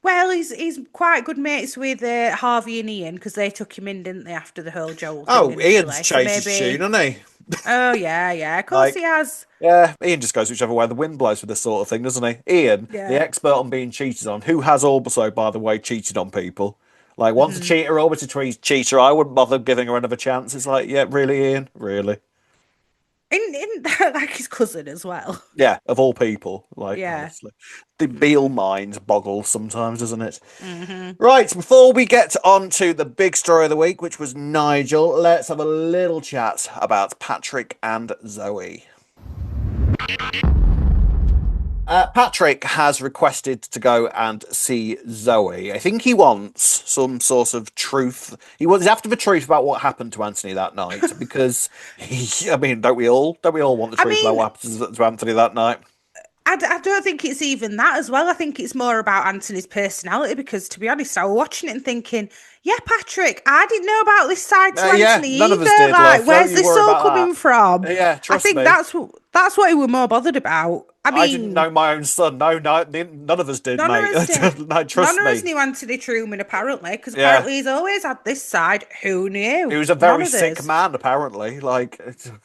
Well, he's quite good mates with Harvey and Ian because they took him in, didn't they, after the whole Joel thing Oh, Ian's initially? So changed his tune, maybe. hasn't he? Oh yeah, yeah. Of course he Like, has. yeah, Ian just goes whichever way the wind blows with this sort of thing, doesn't he? Ian, the Yeah. expert on being cheated on, who has also, by the way, cheated on people. Like, once a Hmm. cheater, always a cheater. I wouldn't bother giving her another chance. It's like, yeah, really, Ian? Really? In like his cousin as well. Yeah, of all people. Like, Yeah. honestly. The Beale mind boggles sometimes, doesn't it? Hmm. Right, before we get on to the big story of the week, which was Nigel, let's have a little chat about Patrick and Zoe. Patrick has requested to go and see Zoe. I think he wants some sort of truth. He's after the truth about what happened to Anthony that night because I mean, don't we all? Don't we all want the I truth about mean, what happened to Anthony that night? I don't think it's even that as well. I think it's more about Anthony's personality because, to be honest, I was watching it and thinking, yeah, Patrick, I didn't know about this side to Yeah, Anthony none of us either. did, Like, love. Don't where's you this worry all about coming from? that. Yeah, I trust think me. that's what he was more bothered about. I I didn't mean, know my own son. No, no, none of us did, none of mate. us did. No, None trust of us me. knew Anthony Truman apparently, because Yeah, apparently he's always had this side. Who he knew? was a None very of sick us. man, apparently. Like,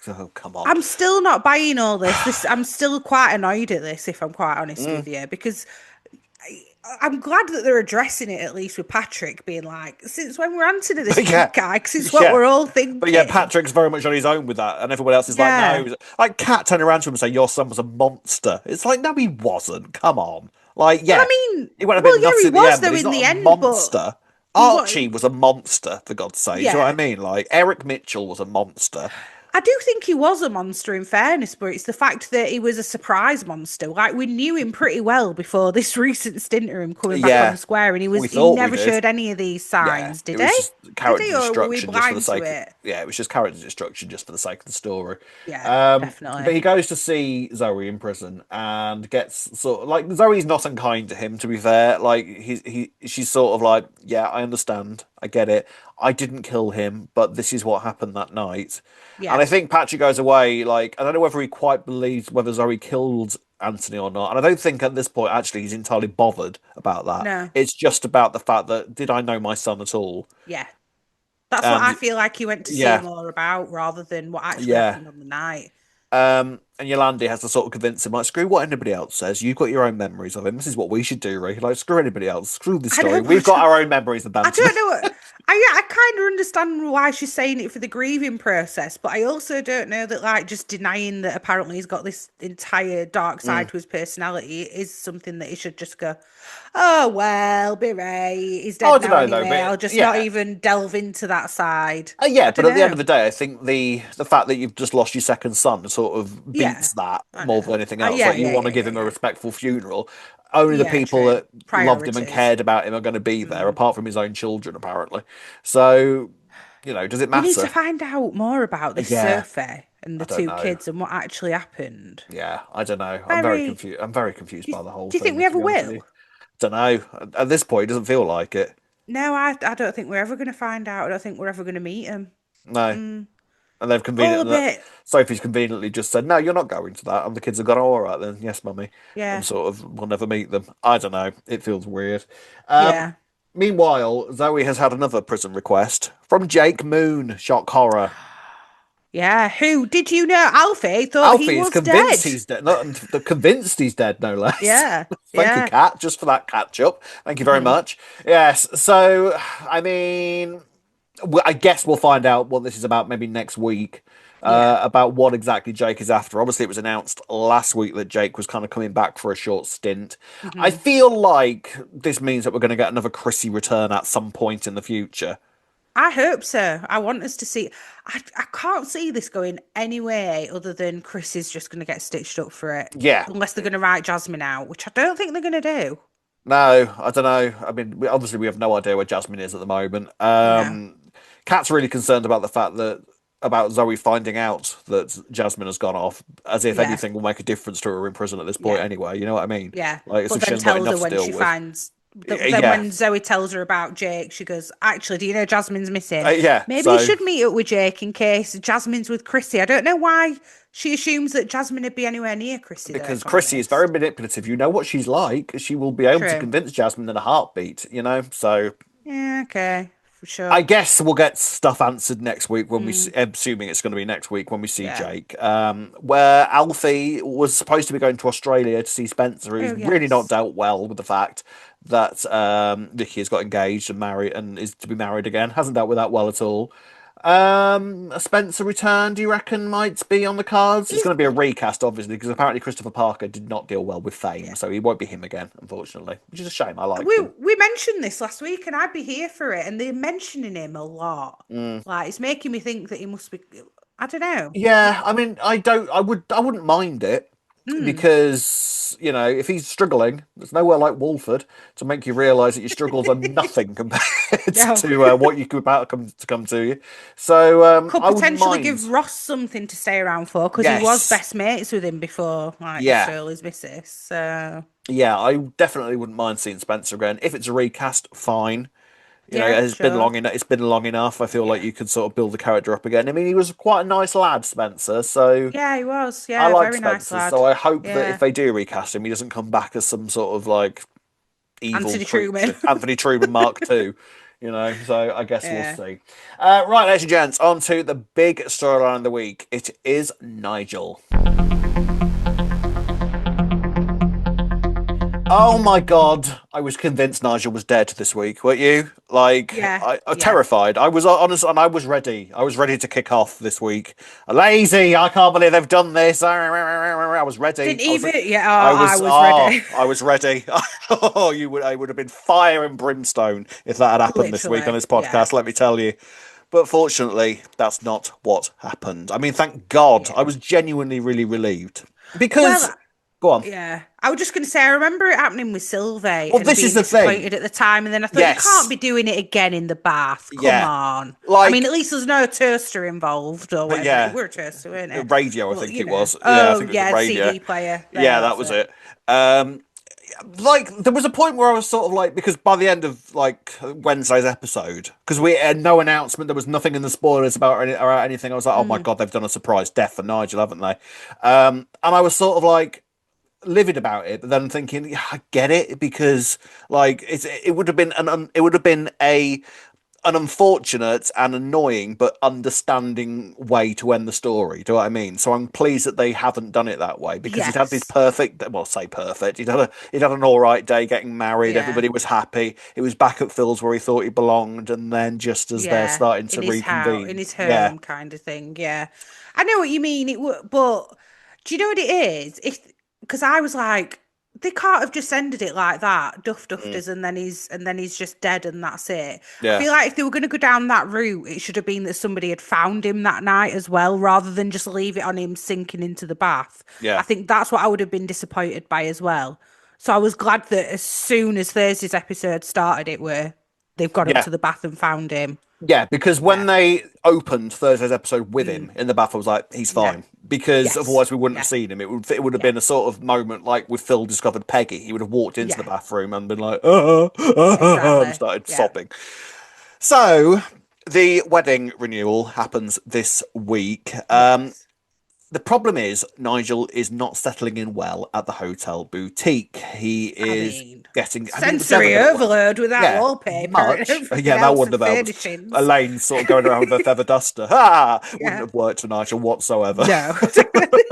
oh, come on. I'm still not buying all this. I'm still quite annoyed at this, if I'm quite honest Mm. with you, because I'm glad that they're addressing it at least with Patrick being like, since when we're answering this But yeah, guy? Because it's what yeah. we're all But yeah, thinking. Patrick's very much on his own with that, and everyone else is like, no. Yeah. Like, Kat turning around to him and say, your son was a monster. It's like, no, he wasn't. Come on. Like, Well, I yeah, mean, he went a bit well, yeah, nuts he at the was end, but though he's in not the a end, but monster. he was, Archie was a monster, for God's sake. Do you know what I yeah. mean? Like, Eric Mitchell was a monster. I do think he was a monster in fairness, but it's the fact that he was a surprise monster. Like we knew him pretty well before this recent stint of him coming back on the Yeah, square, and we he thought we never did. showed any of these Yeah, signs, it did was he? just Did character he, or were we destruction just for the blind to sake of, it? yeah, it was just character destruction just for the sake of the story. Yeah, But definitely. he goes to see Zoe in prison and gets sort of like Zoe's not unkind to him, to be fair. Like she's sort of like, yeah, I understand, I get it. I didn't kill him, but this is what happened that night. And Yeah. I think Patrick goes away, like, I don't know whether he quite believes whether Zoe killed Anthony or not. And I don't think at this point, actually, he's entirely bothered about that. No. It's just about the fact that, did I know my son at all? Yeah. That's what I And feel like he went to see yeah, more about rather than what actually yeah. happened on the night. And Yolandi has to sort of convince him, like, screw what anybody else says. You've got your own memories of him. This is what we should do, Ray. Like, screw anybody else. Screw this I story. know, We've but got our own memories of I Bantam. don't know. I kind of understand why she's saying it for the grieving process, but I also don't know that like just denying that apparently he's got this entire dark side Mm. to his personality is something that he should just go, oh well, be right. He's Oh, I dead don't now know though, anyway. I'll but just not yeah, even delve into that side. yeah. I But don't at the end of know. the day, I think the fact that you've just lost your second son sort of Yeah, beats that I more know. than anything else. Yeah, Like you yeah, want to yeah, give yeah, him a yeah. respectful funeral. Only the Yeah, people true. that loved him and Priorities. cared about him are going to be there, Mm. apart from his own children, apparently. So, does it We need to matter? find out more about this Yeah, survey and I the don't two know. kids and what actually happened. Yeah, I don't know. I'm very Very. confused. I'm very confused by the whole Do you think thing, we to ever be honest with you. will? Don't know. At this point, it doesn't feel like it. No, I don't think we're ever going to find out. I don't think we're ever going to meet him. No. Mm. And they've All a conveniently, bit. Sophie's conveniently just said, "No, you're not going to that." And the kids have gone, "Oh, all right then, yes, mummy," and Yeah. sort of we'll never meet them. I don't know. It feels weird. Yeah. Meanwhile, Zoe has had another prison request from Jake Moon. Shock horror. Yeah. Who did you know? Alfie thought he Alfie is was convinced dead. he's dead. Not convinced he's dead, no less. Yeah. Thank you, Yeah. Kat, just for that catch up. Thank you very much. Yes. So, I mean, I guess we'll find out what this is about maybe next week. Yeah. About what exactly Jake is after. Obviously, it was announced last week that Jake was kind of coming back for a short stint. I Hmm. feel like this means that we're going to get another Chrissy return at some point in the future. I hope so. I want us to see. I can't see this going any way other than Chris is just going to get stitched up for it. Yeah. Unless they're going to write Jasmine out, which I don't think they're going to do. No, I don't know. I mean, obviously, we have no idea where Jasmine is at the moment. No. Kat's really concerned about the fact that about Zoe finding out that Jasmine has gone off, as if Yeah. anything will make a difference to her in prison at this point. Yeah. Anyway, you know what I mean? Yeah. Like, as But if she then hasn't got tells her enough to when deal she with. finds. Then Yeah, when Zoe tells her about Jake, she goes, actually, do you know Jasmine's missing? yeah. Maybe you So should meet up with Jake in case Jasmine's with Chrissy. I don't know why she assumes that Jasmine would be anywhere near Chrissy, though, because if I'm Chrissy is very honest. manipulative, you know what she's like. She will be able to True. convince Jasmine in a heartbeat. So Yeah, okay. For I sure. guess we'll get stuff answered next week when Mm, assuming it's going to be next week when we see yeah. Jake. Where Alfie was supposed to be going to Australia to see Spencer, who's Oh, really not yes. dealt well with the fact that Vicky has got engaged and married and is to be married again. Hasn't dealt with that well at all. A Spencer return, do you reckon might be on the cards? It's He's, going to be a recast, obviously, because apparently Christopher Parker did not deal well with fame, yeah. so he won't be him again, unfortunately, which is a shame. I liked We him. we mentioned this last week, and I'd be here for it. And they're mentioning him a lot. Mm. Like it's making me think that he must be. I don't know. Yeah, I mean, I wouldn't mind it Hmm. because, if he's struggling, there's nowhere like Walford to make you realise that your struggles are nothing compared No. to what you could about come to you. So Could I wouldn't potentially give mind. Ross something to stay around for because he was Yes, best mates with him before, like yeah, Shirley's missus. So yeah, I definitely wouldn't mind seeing Spencer again. If it's a recast, fine. yeah, It's been sure. long enough. It's been long enough. I feel like Yeah. you could sort of build the character up again. I mean, he was quite a nice lad, Spencer. So Yeah, he was. I Yeah, like very nice Spencer. So lad. I hope that if Yeah. they do recast him, he doesn't come back as some sort of like evil Anthony Truman. creature, Anthony Truman Mark II. So I guess we'll Yeah. see. Right, ladies and gents, on to the big storyline of the week. It is Nigel. Oh my God! I was convinced Nigel was dead this week. Weren't you? Like, Yeah. I Yeah. terrified. I was honest, and I was ready. I was ready to kick off this week. Lazy! I can't believe they've done this. I was ready. Didn't even. Yeah. Oh, I was ready. I was ready. Oh, I would have been fire and brimstone if that had happened this week on Literally. this Yeah. podcast. Let me tell you. But fortunately, that's not what happened. I mean, thank God. I Yeah. was genuinely really relieved because. Well, Go on. yeah. I was just going to say, I remember it happening with Sylvie Well, and this is being the thing. disappointed at the time. And then I thought, you can't Yes. be doing it again in the bath. Come Yeah. on. I mean, Like, at least there's no toaster involved or whatever. It yeah. were a toaster, weren't it? Radio, I But, think it was. Yeah, I Oh, think it was the yeah, radio. CD player. There, Yeah, that that's was it. it. Like there was a point where I was sort of like because by the end of like Wednesday's episode, because we had no announcement, there was nothing in the spoilers about anything. I was like, oh my Mm, God, they've done a surprise death for Nigel, haven't they? And I was sort of like livid about it, but then thinking, yeah, I get it because like it would have been it would have been a an unfortunate and annoying but understanding way to end the story. Do you know what I mean? So I'm pleased that they haven't done it that way because he'd had this Yes. perfect, well, say perfect. He'd had an all right day getting married. Yeah. Everybody was happy. It was back at Phil's where he thought he belonged, and then just as they're Yeah. starting In to his house, in reconvene, his yeah, home kind of thing. Yeah. I know what you mean. But do you know what it is? If because I was like, they can't have just ended it like that. Duff mm, dufters, and then he's just dead, and that's it. I yeah, feel like if they were going to go down that route, it should have been that somebody had found him that night as well, rather than just leave it on him sinking into the bath. I yeah, think that's what I would have been disappointed by as well. So I was glad that as soon as Thursday's episode started, they've got up yeah. to the bath and found him. Yeah, because when Yeah. they opened Thursday's episode with Mm. him in the bath, I was like, he's Yeah. fine. Because Yes. otherwise we wouldn't have Yeah. seen him. It would have Yeah. been a sort of moment like with Phil discovered Peggy. He would have walked into the Yeah. bathroom and been like, and Exactly. started Yeah. sobbing. So the wedding renewal happens this week. Yes. The problem is Nigel is not settling in well at the hotel boutique. He I is mean, getting. I mean, it was never sensory going to work. overload with that Yeah, wallpaper and much. everything Yeah, that else wouldn't and have helped. furnishings. Elaine sort of going around with a feather duster. Ha! Wouldn't Yeah. have worked for Nigel whatsoever. No, definitely.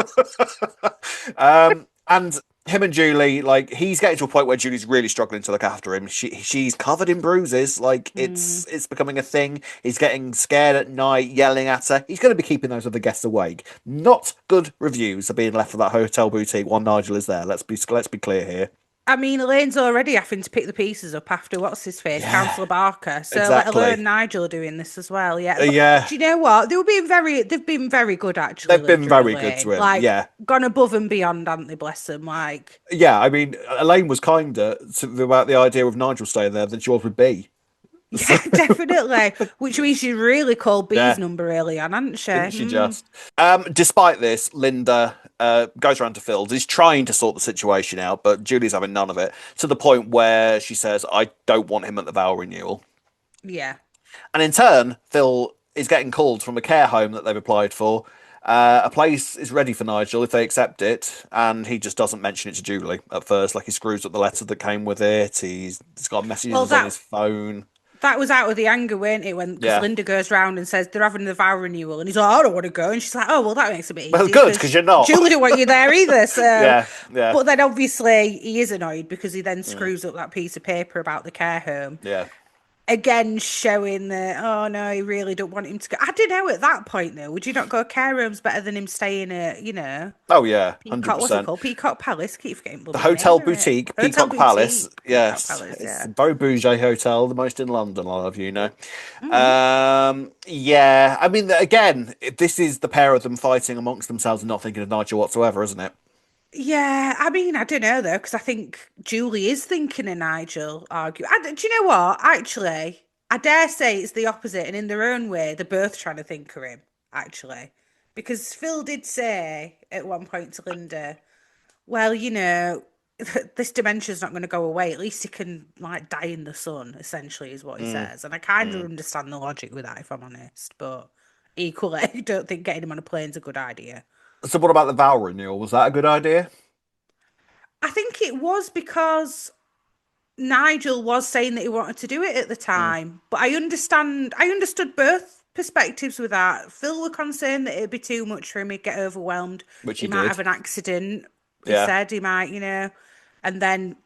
And him and Julie, like, he's getting to a point where Julie's really struggling to look after him. She's covered in bruises. Like, Mm. it's becoming a thing. He's getting scared at night, yelling at her. He's going to be keeping those other guests awake. Not good reviews are being left for that hotel boutique while Nigel is there. Let's be clear here. I mean, Elaine's already having to pick the pieces up after what's his face, Yeah, Councillor Barker. So let exactly. alone Nigel doing this as well. Yeah, but Yeah, do you know what? They've been very good actually, they've been Linda and very good to Elaine. him. Like Yeah, gone above and beyond, haven't they? Bless them. Like, yeah. I mean, Elaine was kinder about the idea of Nigel staying there than she was with B. yeah, definitely. Which means she really called B's Yeah, number early on, hadn't she? didn't she just? Despite this, Linda goes around to Phil's. He's trying to sort the situation out, but Julie's having none of it to the point where she says, I don't want him at the vow renewal. Yeah. And in turn, Phil is getting called from a care home that they've applied for. A place is ready for Nigel if they accept it, and he just doesn't mention it to Julie at first. Like he screws up the letter that came with it. He's got Well, messages on that his phone. that was out of the anger, weren't it? When because Yeah. Linda goes round and says they're having the vow renewal, and he's like, I don't want to go, and she's like, oh well, that makes it a bit Well, easy good because because you're not. Julie don't want you there either. So, Yeah, yeah, but then obviously he is annoyed because he then screws up that piece of paper about the care home. yeah. Again, showing that, oh no, he really don't want him to go. I don't know at that point though. Would you not go care home's better than him staying at, Oh yeah, Peacock, what's it 100%. called? Peacock Palace. Keep forgetting The bloody hotel name of it. boutique, Hotel Peacock Palace. Boutique. Peacock Yes, Palace, it's yeah. a very bougie hotel, the most in London. I love you know. Mm. Yeah. I mean, again, this is the pair of them fighting amongst themselves and not thinking of Nigel whatsoever, isn't it? Yeah, I mean, I don't know though, because I think Julie is thinking of Nigel argue. Do you know what? Actually, I dare say it's the opposite, and in their own way, they're both trying to think of him, actually. Because Phil did say at one point to Linda, well, this dementia's not going to go away. At least he can, like, die in the sun, essentially, is what he Mm, says. And I kind of mm. understand the logic with that, if I'm honest. But equally, I don't think getting him on a plane's a good idea. So, what about the vow renewal? Was that a good idea? I think it was because Nigel was saying that he wanted to do it at the Mm, time, but I understood both perspectives with that. Phil were concerned that it'd be too much for him, he'd get overwhelmed, which he he might did. have an accident, he Yeah. said he might, and then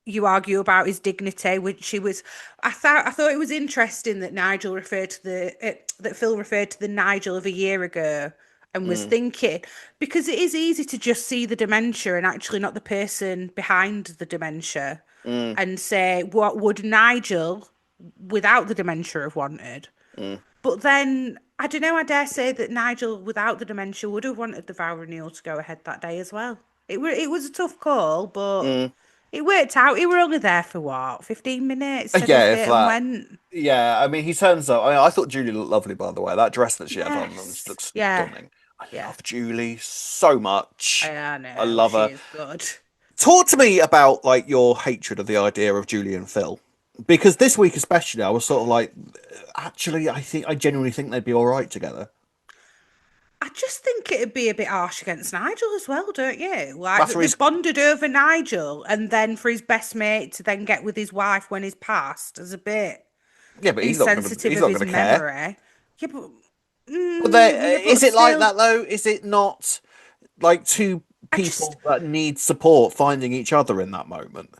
you argue about his dignity, which he was. I thought it was interesting that Nigel referred to that Phil referred to the Nigel of a year ago and was Mm, thinking because it is easy to just see the dementia and actually not the person behind the dementia mm, and say what would Nigel without the dementia have wanted. mm, But then I don't know. I dare say that Nigel without the dementia would have wanted the vow renewal to go ahead that day as well. It was a tough call, but mm. it worked out. He were only there for what, 15 minutes, said his Yeah, if bit and that. went. Yeah, I mean, he turns up. I thought Julie looked lovely, by the way. That dress that she had on just Yes. looks Yeah. stunning. I Yeah. love Julie so much. I I know. love She her. is good. Talk to me about like your hatred of the idea of Julie and Phil, because this week especially, I was sort of like, actually, I genuinely think they'd be all right together. I just think it'd be a bit harsh against Nigel as well, don't you? Like That's that where they he's. bonded over Nigel, and then for his best mate to then get with his wife when he's passed is a bit. Yeah, but and he's sensitive of not his gonna care. memory. Yeah, but But yeah, is but it like still, that though? Is it not like two I just, people that need support finding each other in that moment?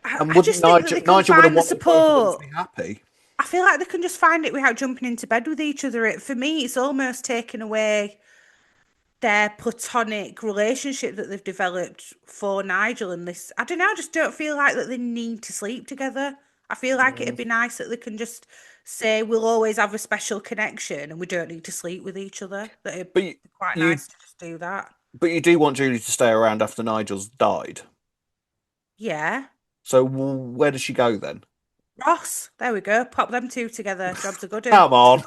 And I wouldn't just think that they can Nigel would have find the wanted both of them to support. be happy? I feel like they can just find it without jumping into bed with each other. For me, it's almost taken away their platonic relationship that they've developed for Nigel and this. I don't know. I just don't feel like that they need to sleep together. I feel like it'd Mm. be nice that they can just say we'll always have a special connection and we don't need to sleep with each other. That it'd But be quite you, nice to just do that. but you do want Julie to stay around after Nigel's died. Yeah. So where does she go then? Ross, there we go. Pop them two together. Job's a good one. Come on.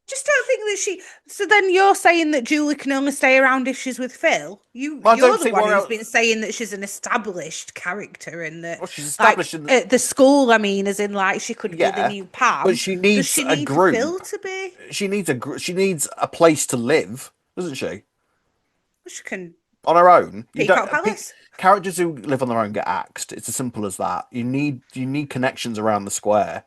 Just don't think that she. So then you're saying that Julie can only stay around if she's with Phil. I You're don't the see one where who's else. been saying that she's an established character and that, Well, she's like, established in the, at the school. I mean, as in like she could be the yeah, new but Pam. she Does needs she a need Phil group. to be? She needs a place to live, doesn't she? Well, she can On her own. You don't Peacock Palace. characters who live on their own get axed. It's as simple as that. You need connections around the square.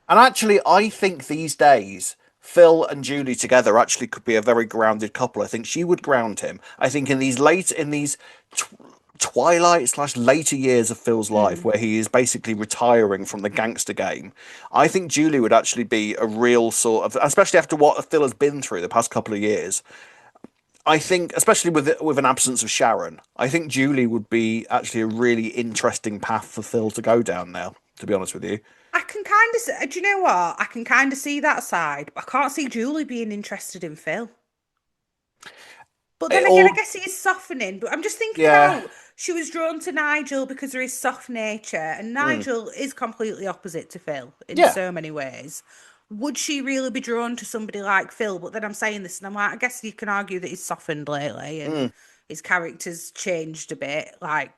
And actually, I think these days, Phil and Julie together actually could be a very grounded couple. I think she would ground him. I think in these tw- twilight slash later years of Phil's life, Mm. where he is basically retiring from the gangster game, I think Julie would actually be a real sort of, especially after what Phil has been through the past couple of years. I think, especially with an absence of Sharon, I think Julie would be actually a really interesting path for Phil to go down now. To be honest with you. I can kind of. Do you know what? I can kind of see that side, but I can't see Julie being interested in Phil. But then It again, I all, guess it is softening. But I'm just thinking yeah, about she was drawn to Nigel because of his soft nature, and mm, Nigel is completely opposite to Phil in yeah, so many ways. Would she really be drawn to somebody like Phil? But then I'm saying this, and I'm like, I guess you can argue that he's softened lately and mm, his character's changed a bit. Like,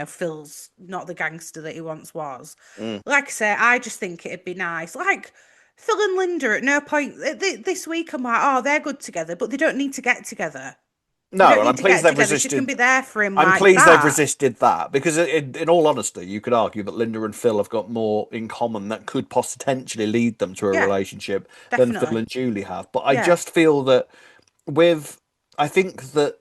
Phil's not the gangster that he once was. mm. Like I say, I just think it'd be nice. Like, Phil and Linda at no point this week, I'm like, oh, they're good together, but they don't need to get together. They No, don't and need I'm to pleased get they've together. She can resisted. be there for him I'm like pleased they've that. resisted that because, in all honesty, you could argue that Linda and Phil have got more in common that could potentially lead them to a Yeah, relationship than Phil definitely. and Julie have. But I Yeah, just feel that with, I think that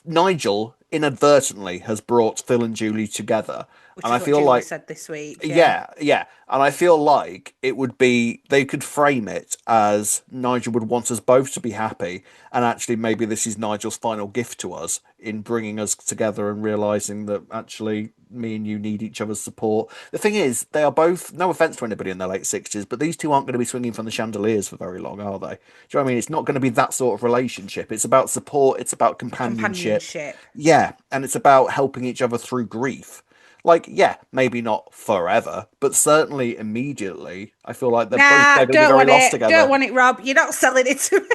Nigel inadvertently has brought Phil and Julie together, which and I is what feel Julie like said this week. Yeah, yeah, yeah. And I feel like it would be, they could frame it as Nigel would want us both to be happy. And actually, maybe this is Nigel's final gift to us in bringing us together and realizing that actually me and you need each other's support. The thing is, they are both, no offense to anybody in their late 60s, but these two aren't going to be swinging from the chandeliers for very long, are they? Do you know what I mean? It's not going to be that sort of relationship. It's about support, it's about companionship. companionship. Yeah. And it's about helping each other through grief. Like, yeah, maybe not forever, but certainly immediately. I feel like Nah, they're going to be don't very want lost it. Don't together. want it, Rob. You're not selling it to me.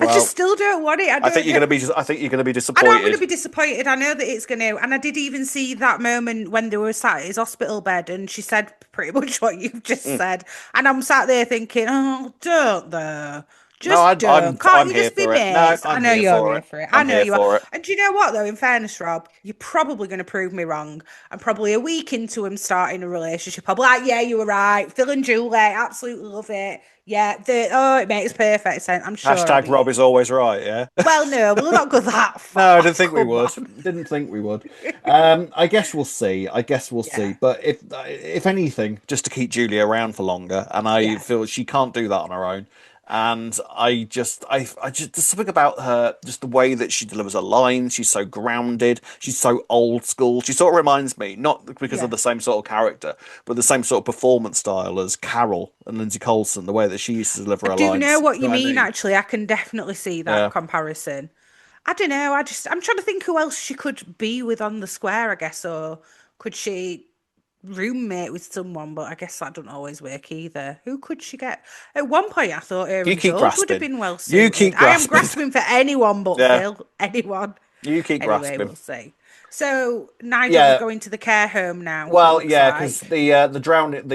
I just Well, still don't want it. I I think don't know. I think you're going to be I know I'm going to disappointed. be disappointed. I know that it's going to. And I did even see that moment when they were sat at his hospital bed and she said pretty much what you've just Mm. said. And I'm sat there thinking, oh, don't though. No, Just don't. Can't I'm you here just be for it. No, mates? I I'm know here you're for here it. for it. I I'm know here you are. for it. And do you know what, though? In fairness, Rob, you're probably going to prove me wrong. I'm probably a week into him starting a relationship. I'll be like, yeah, you were right. Phil and Julie, absolutely love it. Yeah, it makes perfect sense. I'm sure I'll Hashtag be. Rob is always right. Yeah. Well, no, we'll not go that No, I far. didn't think we Come would. on. Didn't think we would. I guess we'll see. I guess we'll see. Yeah, But if anything, just to keep Julia around for longer, and I yeah. feel she can't do that on her own. And I just there's something about her, just the way that she delivers her lines. She's so grounded. She's so old school. She sort of reminds me, not because of Yeah. the same sort of character, but the same sort of performance style as Carol and Lindsay Colson. The way that she used to deliver I her do know lines. what You you know what I mean, mean? actually. I can definitely see that Yeah. comparison. I don't know. I'm trying to think who else she could be with on the square, I guess, or could she roommate with someone? But I guess that doesn't always work either. Who could she get? At one point, I thought her You and keep George would have grasping. been well You suited. keep I am grasping. grasping for anyone but Yeah. Phil. Anyone. You keep Anyway, grasping. we'll see. So Nigel is Yeah, going to the care home now. It well, looks yeah, because like. the drowning,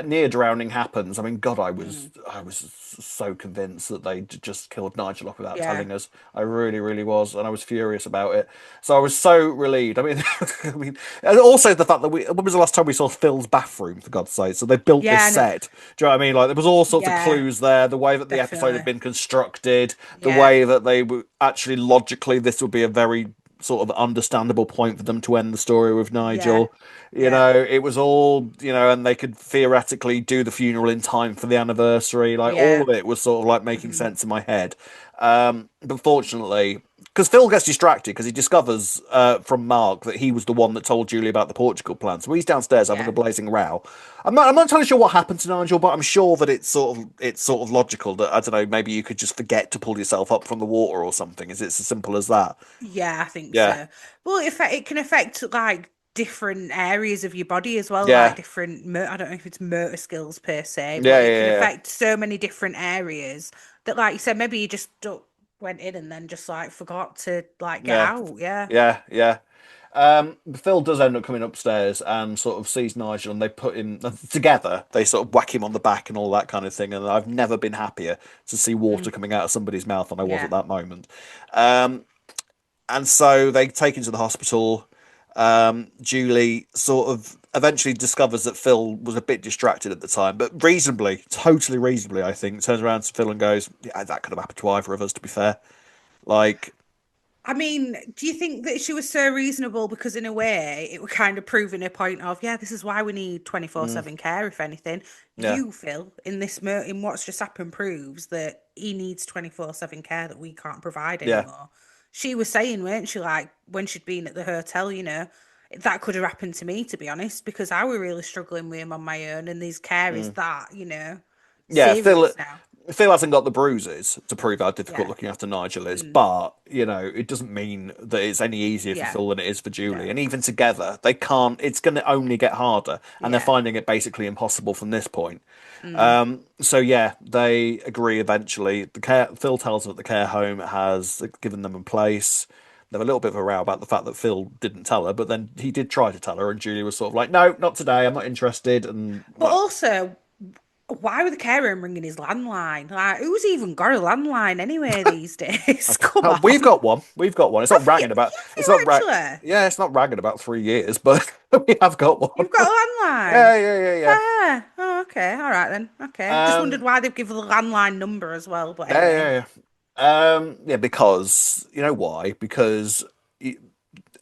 near drowning happens. I mean, God, Mm, I was so convinced that they just killed Nigel off without yeah, telling us. I really, really was, and I was furious about it. So I was so relieved. I mean, I mean, and also the fact that when was the last time we saw Phil's bathroom? For God's sake! So they built this yeah, no, set. Do you know what I mean? Like there was all sorts of yeah, clues there. The way that the episode had definitely. been constructed, the Yeah, way that they were actually logically, this would be a very sort of understandable point for them to end the story with yeah, Nigel. You yeah, know, it was all, and they could theoretically do the funeral in time for the anniversary. Like all yeah, of it was sort of like making mhm, sense in my head. But fortunately, because Phil gets distracted because he discovers from Mark that he was the one that told Julie about the Portugal plan. So he's downstairs having a yeah, blazing row. I'm not entirely sure what happened to Nigel, but I'm sure that it's sort of logical that I don't know, maybe you could just forget to pull yourself up from the water or something. Is it as simple as that? yeah. I think Yeah, so. Well, it can affect like different areas of your body as well, like yeah, different. I don't know if it's motor skills per se, yeah, but it can yeah, yeah. affect so many different areas that, like you said, maybe you just went in and then just like forgot to like get Yeah, out. Yeah. yeah, yeah. Phil does end up coming upstairs and sort of sees Nigel, and they put him together. They sort of whack him on the back and all that kind of thing. And I've never been happier to see Mm, water coming out of somebody's mouth than I was at yeah. that moment. Um, and so they take him to the hospital. Julie sort of eventually discovers that Phil was a bit distracted at the time, but reasonably, totally reasonably, I think, turns around to Phil and goes, "Yeah, that could have happened to either of us, to be fair." Like, I mean, do you think that she was so reasonable because, in a way, it was kind of proving a point of, yeah, this is why we need mm, 24/7 care, if anything. yeah, You, Phil, in what's just happened, proves that he needs 24/7 care that we can't provide yeah. anymore. She was saying, weren't she, like, when she'd been at the hotel, that could have happened to me, to be honest, because I were really struggling with him on my own, and these care is Mm. that, Yeah, serious now. Phil hasn't got the bruises to prove how difficult Yeah. looking after Nigel is, Mm. but it doesn't mean that it's any easier for Yeah. Phil than it is for Julie. No. And even together, they can't. It's going to only get harder, and they're Yeah. finding it basically impossible from this point. Mm. So yeah, they agree eventually. Phil tells them that the care home has given them a place. They have a little bit of a row about the fact that Phil didn't tell her, but then he did try to tell her, and Julie was sort of like, "No, not today. I'm not interested." And But well, also, why would the carer ringing his landline? Like, who's even got a landline anyway these days? Come on. we've got one. We've got one. It's not Have you, ragging about. have It's you not actually? Yeah, it's not ragging about 3 years, but we have got one. You've got a landline? Yeah, yeah, yeah, Fair. Oh, okay. All right then. Okay. Just yeah. wondered why they've given the landline number as well. But Yeah, anyway. yeah, yeah. Because you know why? Because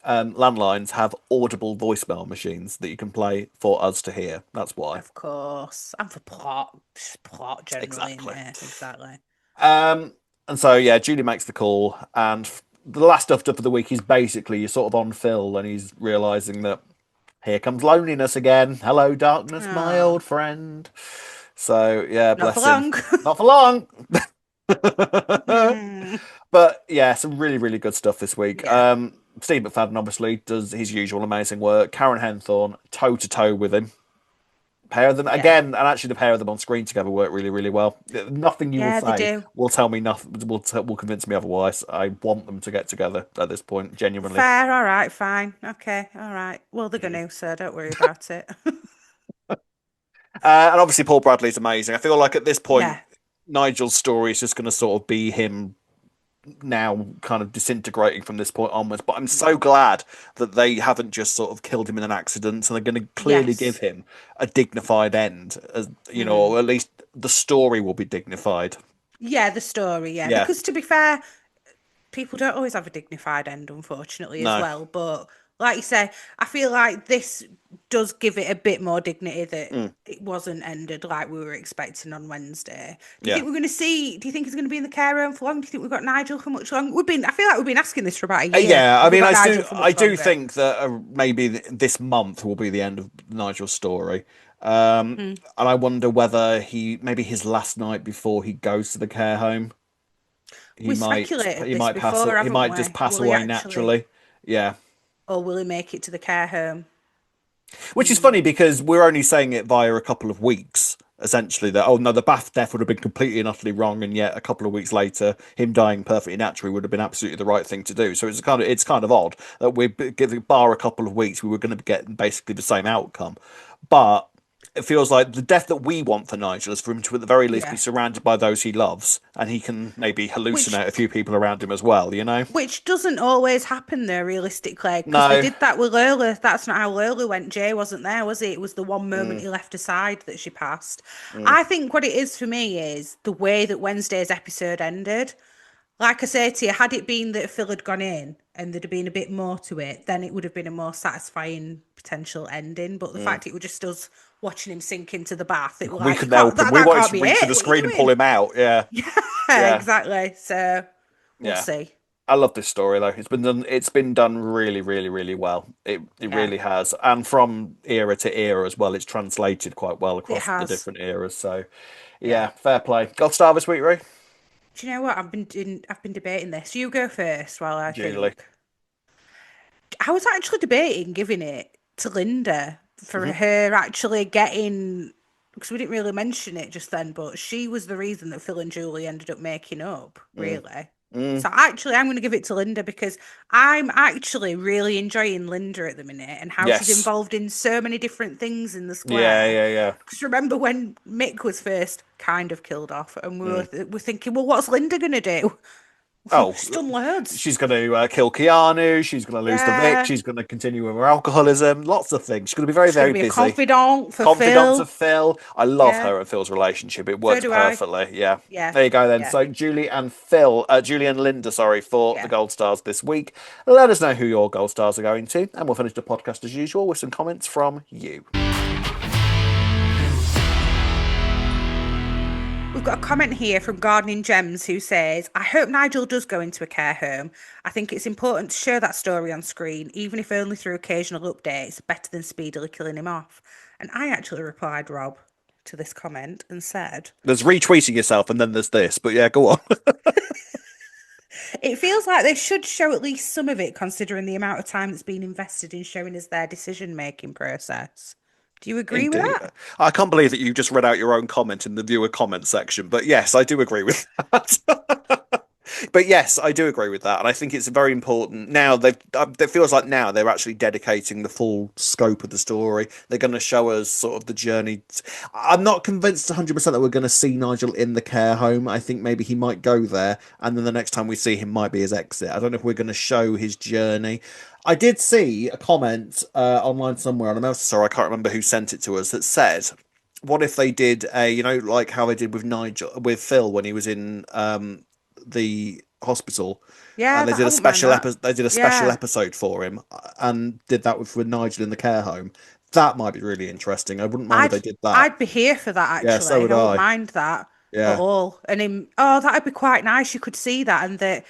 landlines have audible voicemail machines that you can play for us to hear. That's why. Of course. And for plot. Just plot generally, Exactly. innit? Exactly. Um, and so yeah, Julie makes the call, and the last stuff for the week is basically you're sort of on Phil, and he's realizing that here comes loneliness again. Hello, darkness, my Oh, old friend. So yeah, not for bless him. long. Not for long. Hmm. But yeah, some really, really good stuff this week. Yeah. Steve McFadden obviously does his usual amazing work. Karen Henthorne toe to toe with him. Pair of them Yeah. again, and actually the pair of them on screen together work really, really well. Nothing you will Yeah, they say do. will tell me nothing. Will convince me otherwise. I want them to get together at this point, genuinely. Fair, all right, fine. Okay, all right. Well, they're gonna, so don't worry about it. And obviously Paul Bradley's amazing. I feel like at this point, Yeah. Nigel's story is just going to sort of be him now kind of disintegrating from this point onwards. But I'm so Mm. glad that they haven't just sort of killed him in an accident, and they're going to clearly give Yes. him a dignified end, as Mm. or at least the story will be dignified. Yeah, the story, yeah. Yeah, Because to be fair, people don't always have a dignified end, unfortunately, as no, well. But like you say, I feel like this does give it a bit more dignity that mm, it wasn't ended like we were expecting on Wednesday. Do you yeah. think we're going to see? Do you think he's going to be in the care home for long? Do you think we've got Nigel for much longer? I feel like we've been asking this for about a year. Yeah, I Have we mean, got I do, Nigel for I much do longer? think that maybe this month will be the end of Nigel's story, Mm. and I wonder whether maybe his last night before he goes to the care home, We speculated this before, he haven't might just we? pass Will he away actually, naturally. Yeah, or will he make it to the care home? which is funny Mm. because we're only saying it via a couple of weeks essentially that, oh no, the bath death would have been completely and utterly wrong, and yet a couple of weeks later, him dying perfectly naturally would have been absolutely the right thing to do. So it's kind of odd that we're giving bar a couple of weeks, we were going to get basically the same outcome, but. It feels like the death that we want for Nigel is for him to, at the very least, be Yeah. surrounded by those he loves, and he can maybe Which hallucinate a few people around him as well. You know? which doesn't always happen though, realistically, because they No. did that with Lola. That's not how Lola went. Jay wasn't there, was he? It was the one moment Mm, he left aside that she passed. mm, I think what it is for me is the way that Wednesday's episode ended. Like I say to you, had it been that Phil had gone in and there'd have been a bit more to it, then it would have been a more satisfying potential ending. But the mm. fact it was just us watching him sink into the bath, it was We like, you couldn't can't, help him. that, We that wanted can't to be reach for it. the What are you screen and pull doing? him out. Yeah, Yeah, yeah, exactly. So we'll yeah. see. I love this story though. It's been done. It's been done really, really, really well. It Yeah, really has, and from era to era as well. It's translated quite well it across the has. different eras. So, Yeah. yeah, fair play. Gold star this week, Roo. Do you know what? I've been debating this. You go first while I Julie. think. I was actually debating giving it to Linda for Hmm. her actually getting, because we didn't really mention it just then, but she was the reason that Phil and Julie ended up making up, Mm, really. mm. So actually, I'm going to give it to Linda because I'm actually really enjoying Linda at the minute and how she's Yes. involved in so many different things in the Yeah, square. yeah, yeah. Because remember when Mick was first kind of killed off, and Mm. we're thinking, well, what's Linda going to do? Oh, She's done loads. she's going to kill Keanu. She's going to lose the Vic. Yeah. She's going to continue with her alcoholism. Lots of things. She's going to be very, She's going very to be a busy. confidant for Confidant Phil. of Phil. I love Yeah. her and Phil's relationship. It So works do I. perfectly. Yeah. Yeah. There you go then. Yeah. So Julie and Linda, sorry, for the Yeah. gold stars this week. Let us know who your gold stars are going to, and we'll finish the podcast as usual with some comments from you. We've got a comment here from Gardening Gems who says, I hope Nigel does go into a care home. I think it's important to show that story on screen, even if only through occasional updates, better than speedily killing him off. And I actually replied, Rob, to this comment and said, There's retweeting yourself, and then there's this. But yeah, go on. it feels like they should show at least some of it, considering the amount of time that's been invested in showing us their decision-making process. Do you agree with Indeed. that? I can't believe that you just read out your own comment in the viewer comment section. But yes, I do agree with that. But yes, I do agree with that, and I think it's very important. Now they've, it feels like now they're actually dedicating the full scope of the story. They're going to show us sort of the journey. I'm not convinced 100% that we're going to see Nigel in the care home. I think maybe he might go there, and then the next time we see him might be his exit. I don't know if we're going to show his journey. I did see a comment online somewhere, and I'm sorry, I can't remember who sent it to us, that said, what if they did a, like how they did with Nigel, with Phil when he was in the hospital, Yeah, and I wouldn't mind that. They did a special Yeah. episode for him, and did that with Nigel in the care home. That might be really interesting. I wouldn't mind if I'd they did that. I'd be here for that Yeah, so actually. would I wouldn't I. mind that at Yeah, all. And him, oh, that'd be quite nice. You could see that and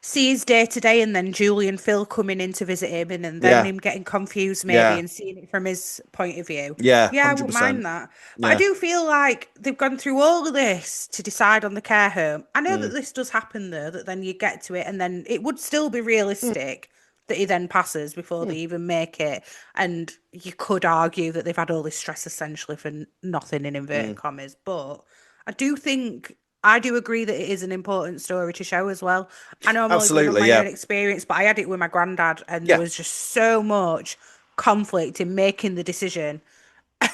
see his day to day, and then Julie and Phil coming in to visit him, and then yeah, him getting confused maybe yeah, and seeing it from his point of view. yeah, Yeah, I wouldn't 100%. mind that. But I Yeah. do feel like they've gone through all of this to decide on the care home. I know that Mm. this does happen though, that then you get to it, and then it would still be Mm. realistic that he then passes before they Mm. even make it. And you could argue that they've had all this stress essentially for nothing in inverted Mm. commas. But I do agree that it is an important story to show as well. I know I'm only going on Absolutely, my yeah, own experience, but I had it with my granddad, and there yeah, was just so much conflict in making the decision.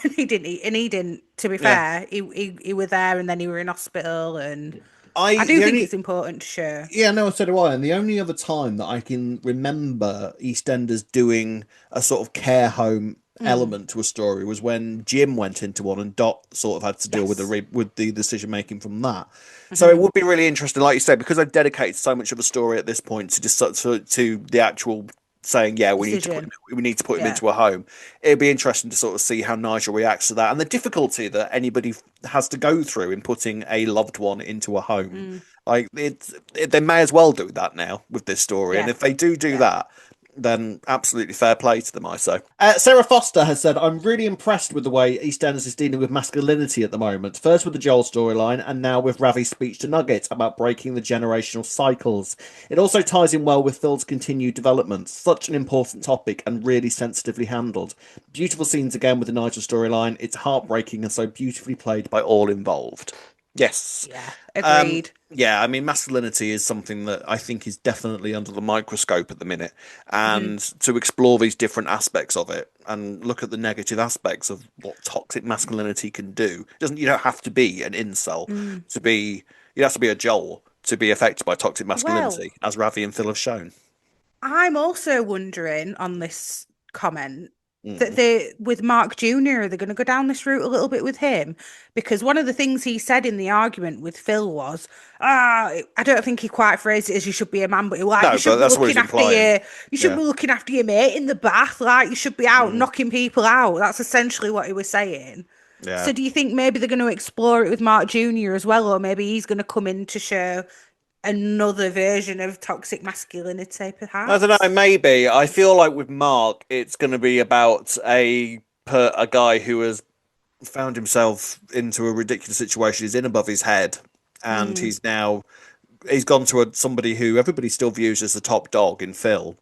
And he didn't. To be yeah. fair, he were there, and then he were in hospital, and I I do the think it's only important to show. Yeah, no, so do I. And the only other time that I can remember EastEnders doing a sort of care home Mm, element to a story was when Jim went into one and Dot sort of had to deal with yes. with the decision making from that. So it Hmm. would be really interesting, like you said, because I've dedicated so much of the story at this point to just to the actual saying, yeah, Decision. we need to put him Yeah. into a home. It'd be interesting to sort of see how Nigel reacts to that and the difficulty that anybody has to go through in putting a loved one into a home. Mm, Like they may as well do that now with this story, and yeah. if they do Yeah. that, then absolutely fair play to them, I say. Sarah Foster has said, I'm really impressed with the way EastEnders is dealing with masculinity at the moment. First with the Joel storyline, and now with Ravi's speech to Nugget about breaking the generational cycles. It also ties in well with Phil's continued development. Such an important topic and really sensitively handled. Beautiful scenes again with the Nigel storyline. It's heartbreaking and so beautifully played by all involved. Yes. Yeah, agreed. Yeah, I mean, masculinity is something that I think is definitely under the microscope at the minute. And to explore these different aspects of it and look at the negative aspects of what toxic masculinity can do. You don't have to be an incel to be, you have to be a Joel to be affected by toxic Well, masculinity, as Ravi and Phil have shown. I'm also wondering on this comment that Mm. they, with Mark Jr., they're going to go down this route a little bit with him, because one of the things he said in the argument with Phil was, I don't think he quite phrased it as you should be a man, but he was like, you No, but shouldn't be that's what he's looking after implying. you shouldn't Yeah. be looking after your mate in the bath, like you should be out Mm. knocking people out. That's essentially what he was saying. Yeah. So do you think maybe they're going to explore it with Mark Jr. as well, or maybe he's going to come in to show another version of toxic masculinity, I don't know, perhaps? maybe. I feel like with Mark, it's going to be about a guy who has found himself into a ridiculous situation. He's in above his head, and Mm, he's gone to somebody who everybody still views as the top dog in Phil,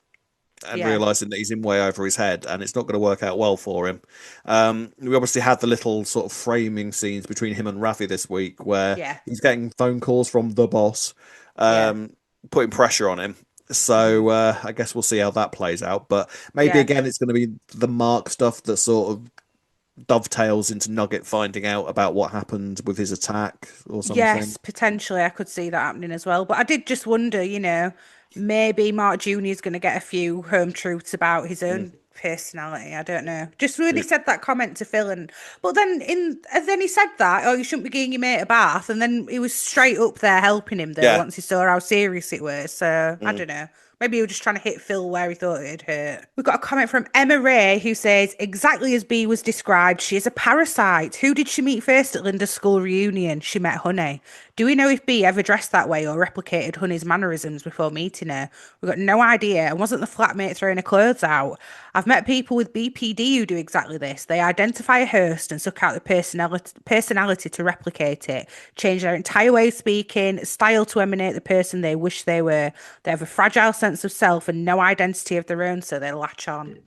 and yeah, realizing that he's in way over his head, and it's not going to work out well for him. We obviously had the little sort of framing scenes between him and Ravi this week, where yeah, he's getting phone calls from the boss, yeah, um, putting pressure on him. mm, So I guess we'll see how that plays out. But maybe yeah. again, it's going to be the Mark stuff that sort of dovetails into Nugget finding out about what happened with his attack or something. Yes, potentially I could see that happening as well. But I did just wonder, maybe Mark Jr. is going to get a few home truths about his Mm. own personality. I don't know. Just really Yeah. said that comment to Phil, but then he said that, oh, you shouldn't be giving your mate a bath, and then he was straight up there helping him though Yeah. once he saw how serious it was. So I Mm. don't know. Maybe he was just trying to hit Phil where he thought it'd hurt. We've got a comment from Emma Ray who says, exactly as B was described, she is a parasite. Who did she meet first at Linda's school reunion? She met Honey. Do we know if B ever dressed that way or replicated Honey's mannerisms before meeting her? We've got no idea. And wasn't the flatmate throwing her clothes out? I've met people with BPD who do exactly this. They identify a host and suck out the personality to replicate it, change their entire way of speaking, style to emanate the person they wish they were. They have a fragile sense of self and no identity of their own, so they latch on.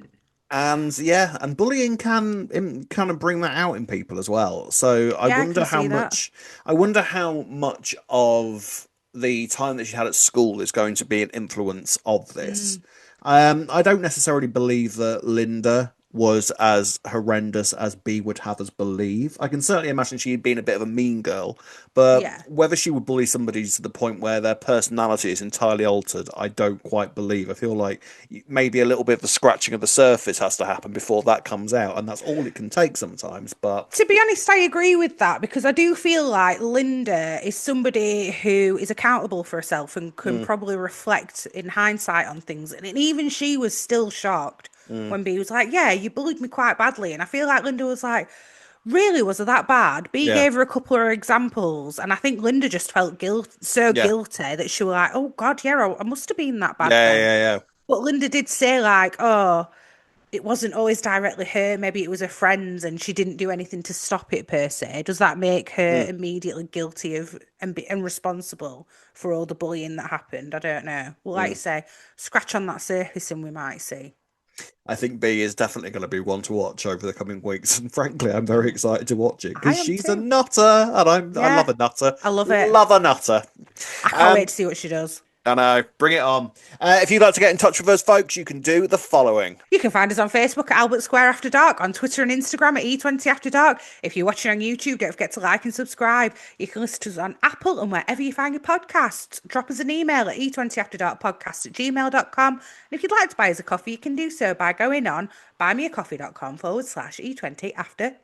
And yeah, and bullying can kind of bring that out in people as well. So Yeah, I can see that. I wonder how much of the time that she had at school is going to be an influence of this. Mm, I don't necessarily believe that Linda was as horrendous as B would have us believe. I can certainly imagine she had been a bit of a mean girl, but yeah. whether she would bully somebody to the point where their personality is entirely altered, I don't quite believe. I feel like maybe a little bit of the scratching of the surface has to happen before that comes out, and that's all it can take sometimes. But To be honest, I agree with that because I do feel like Linda is somebody who is accountable for herself and can mm, probably reflect in hindsight on things. And even she was still shocked mm, when B was like, yeah, you bullied me quite badly. And I feel like Linda was like, really, was it that bad? B yeah, gave her a couple of examples. And I think Linda just felt so yeah, guilty that she was like, oh, God, yeah, I must have been that bad yeah, then. yeah, yeah. But Linda did say, like, oh, it wasn't always directly her. Maybe it was her friends, and she didn't do anything to stop it per se. Does that make her Mm, immediately guilty of and responsible for all the bullying that happened? I don't know. Well, like you mm. say, scratch on that surface, and we might see. I think B is definitely going to be one to watch over the coming weeks, and frankly, I'm very Mm. excited to watch it I because am she's a too. nutter, and I Yeah, love a nutter, I love it. love a nutter. I can't wait Um, to see what she does. I know, bring it on. If you'd like to get in touch with us, folks, you can do the following. You can find us on Facebook at Albert Square After Dark, on Twitter and Instagram at E20 After Dark. If you're watching on YouTube, don't forget to like and subscribe. You can listen to us on Apple and wherever you find your podcasts. Drop us an email at e20afterdarkpodcast@gmail.com. And if you'd like to buy us a coffee, you can do so by going on buymeacoffee.com/E20 After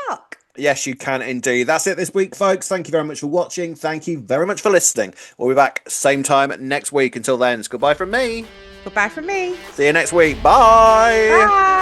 Dark. Yes, you can indeed. That's it this week, folks. Thank you very much for watching. Thank you very much for listening. We'll be back same time next week. Until then, it's goodbye from me. Goodbye from me. See you next week. Bye. Bye.